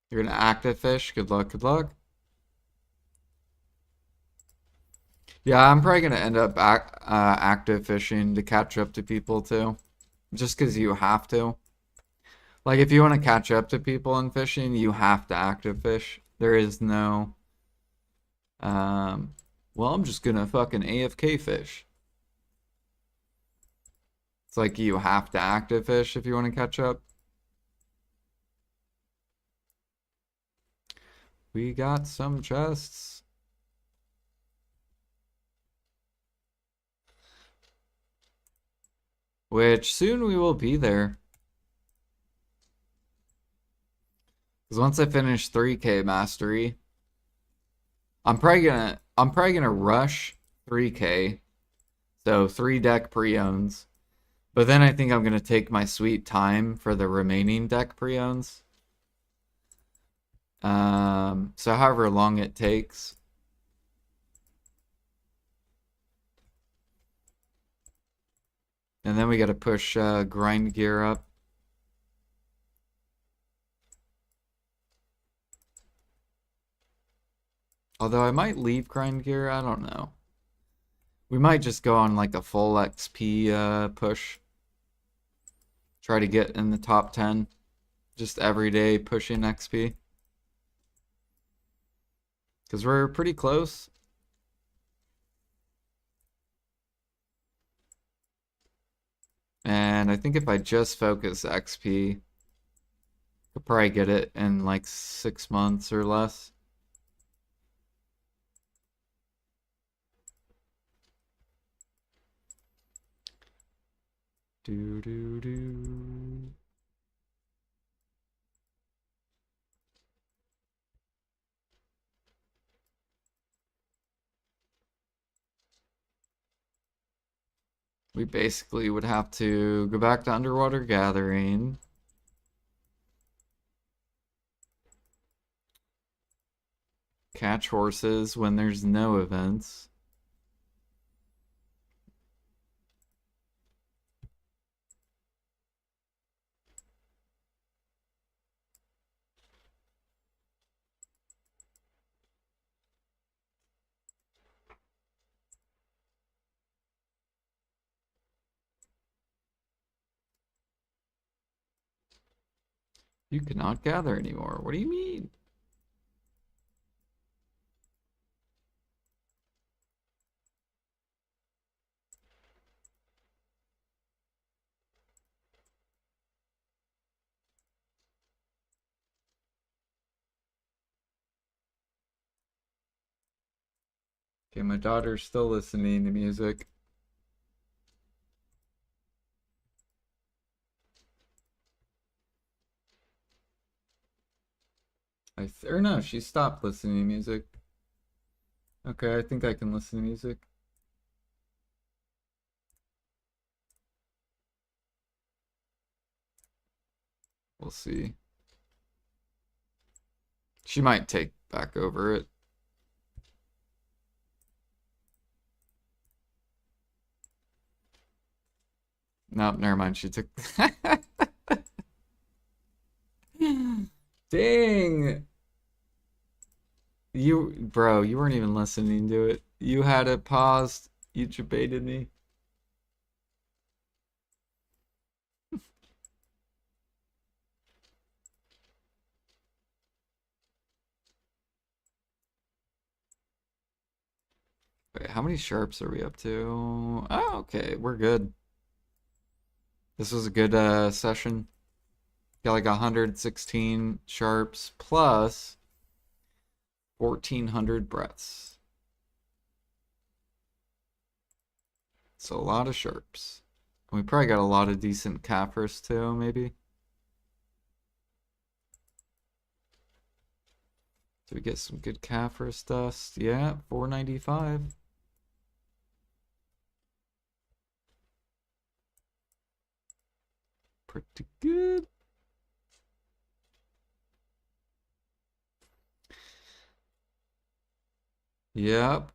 You're gonna active fish. Good luck, good luck. Yeah, I'm probably gonna end up active fishing to catch up to people too. Just because you have to. Like, if you want to catch up to people in fishing, you have to active fish. There is no, well, I'm just gonna fucking AFK fish. It's like you have to active fish if you want to catch up. We got some chests. Which soon we will be there. Because once I finish 3K mastery, I'm probably gonna rush 3K. So 3 deck pre-owns. But then I think I'm gonna take my sweet time for the remaining deck pre-owns. So however long it takes. And then we gotta push grind gear up. Although I might leave grind gear, I don't know. We might just go on like a full XP push. Try to get in the top 10. Just every day pushing XP. Because we're pretty close. And I think if I just focus XP, could probably get it in like 6 months or less. Do do do. We basically would have to go back to underwater gathering. Catch horses when there's no events. You cannot gather anymore. What do you mean? Okay, my daughter's still listening to music. Or no, she stopped listening to music. Okay, I think I can listen to music. We'll see. She might take back over it. Nope, never mind. She took. Dang. Bro, you weren't even listening to it. You had it paused. You debated me. Wait, how many sharps are we up to? Oh, okay, we're good. This was a good session. Got like 116 sharps plus 1,400 breaths. It's a lot of sharps. We probably got a lot of decent Kafirs too, maybe. Do we get some good Kafirs dust? Yeah, 495. Pretty good. Yep.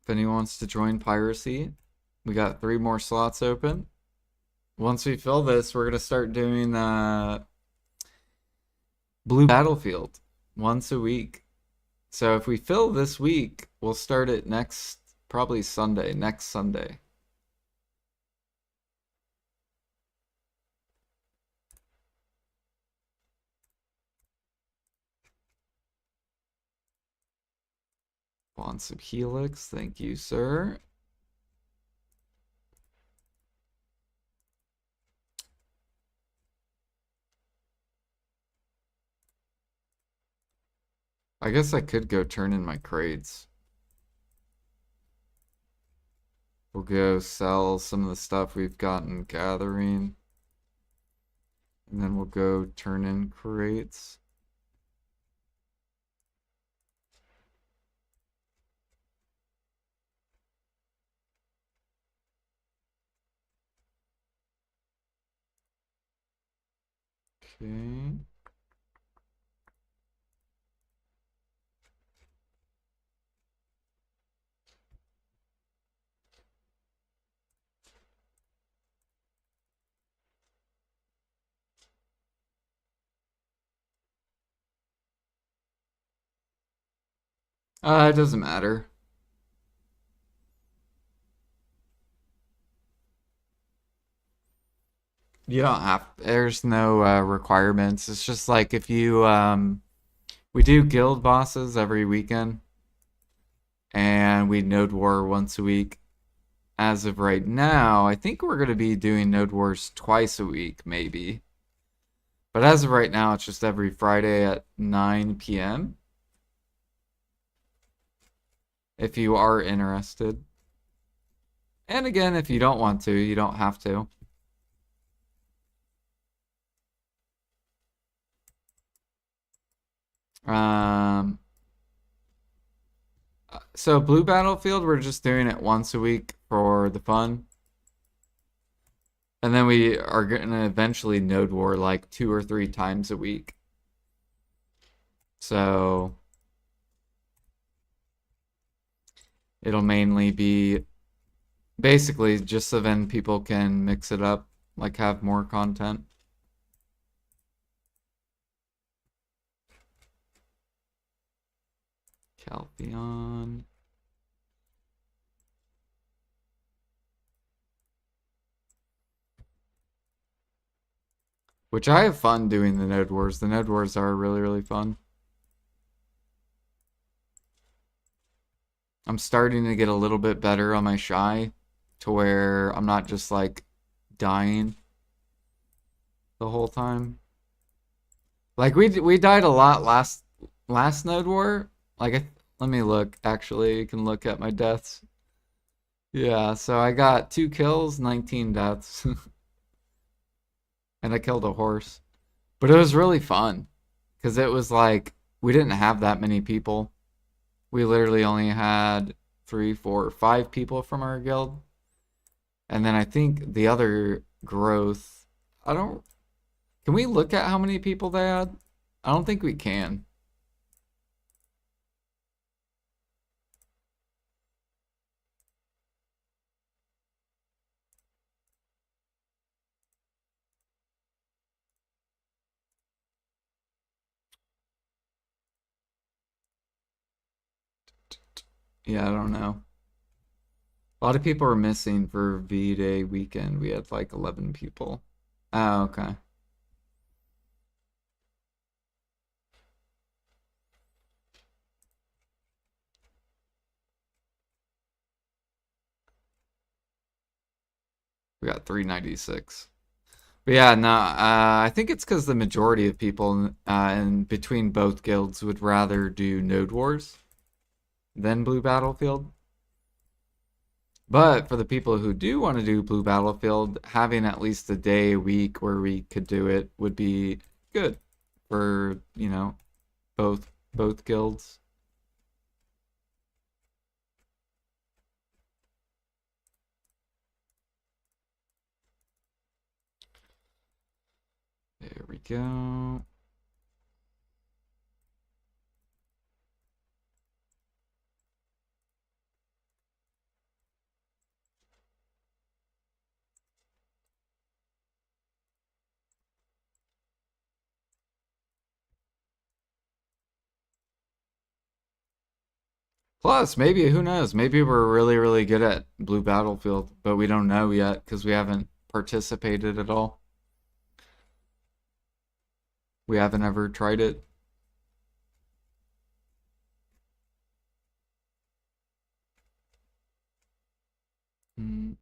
If anyone wants to join piracy, we got 3 more slots open. Once we fill this, we're gonna start doing Blue Battlefield once a week. So if we fill this week, we'll start it probably next Sunday. Want some Helix? Thank you, sir. I guess I could go turn in my crates. We'll go sell some of the stuff we've gotten gathering. And then we'll go turn in crates. Okay. It doesn't matter. You don't have, there's no requirements. It's just like if you, we do guild bosses every weekend and we node war once a week. As of right now, I think we're going to be doing node wars twice a week, maybe. But as of right now, it's just every Friday at 9 p.m. if you are interested. And again, if you don't want to, you don't have to. Um, so Blue Battlefield, we're just doing it once a week for the fun. And then we are going to eventually node war like 2 or 3 times a week. So it'll mainly be basically just so then people can mix it up, like have more content. Caltheon. Which I have fun doing the node wars. The node wars are really, really fun. I'm starting to get a little bit better on my shy to where I'm not just like dying the whole time. Like we died a lot last node war. Like let me look. Actually, you can look at my deaths. Yeah, so I got 2 kills, 19 deaths, and I killed a horse. But it was really fun because it was like we didn't have that many people. We literally only had 3, 4, 5 people from our guild. And then I think the other growth, I don't, can we look at how many people they had? I don't think we can. Yeah, I don't know. A lot of people are missing for V-Day weekend. We had like 11 people. Oh, okay. We got 396. But yeah, no, I think it's because the majority of people in between both guilds would rather do Node Wars than Blue Battlefield. But for the people who do want to do Blue Battlefield, having at least a day a week where we could do it would be good for, both guilds. There we go. Plus, maybe, who knows? Maybe we're really, really good at Blue Battlefield, but we don't know yet because we haven't participated at all. We haven't ever tried it.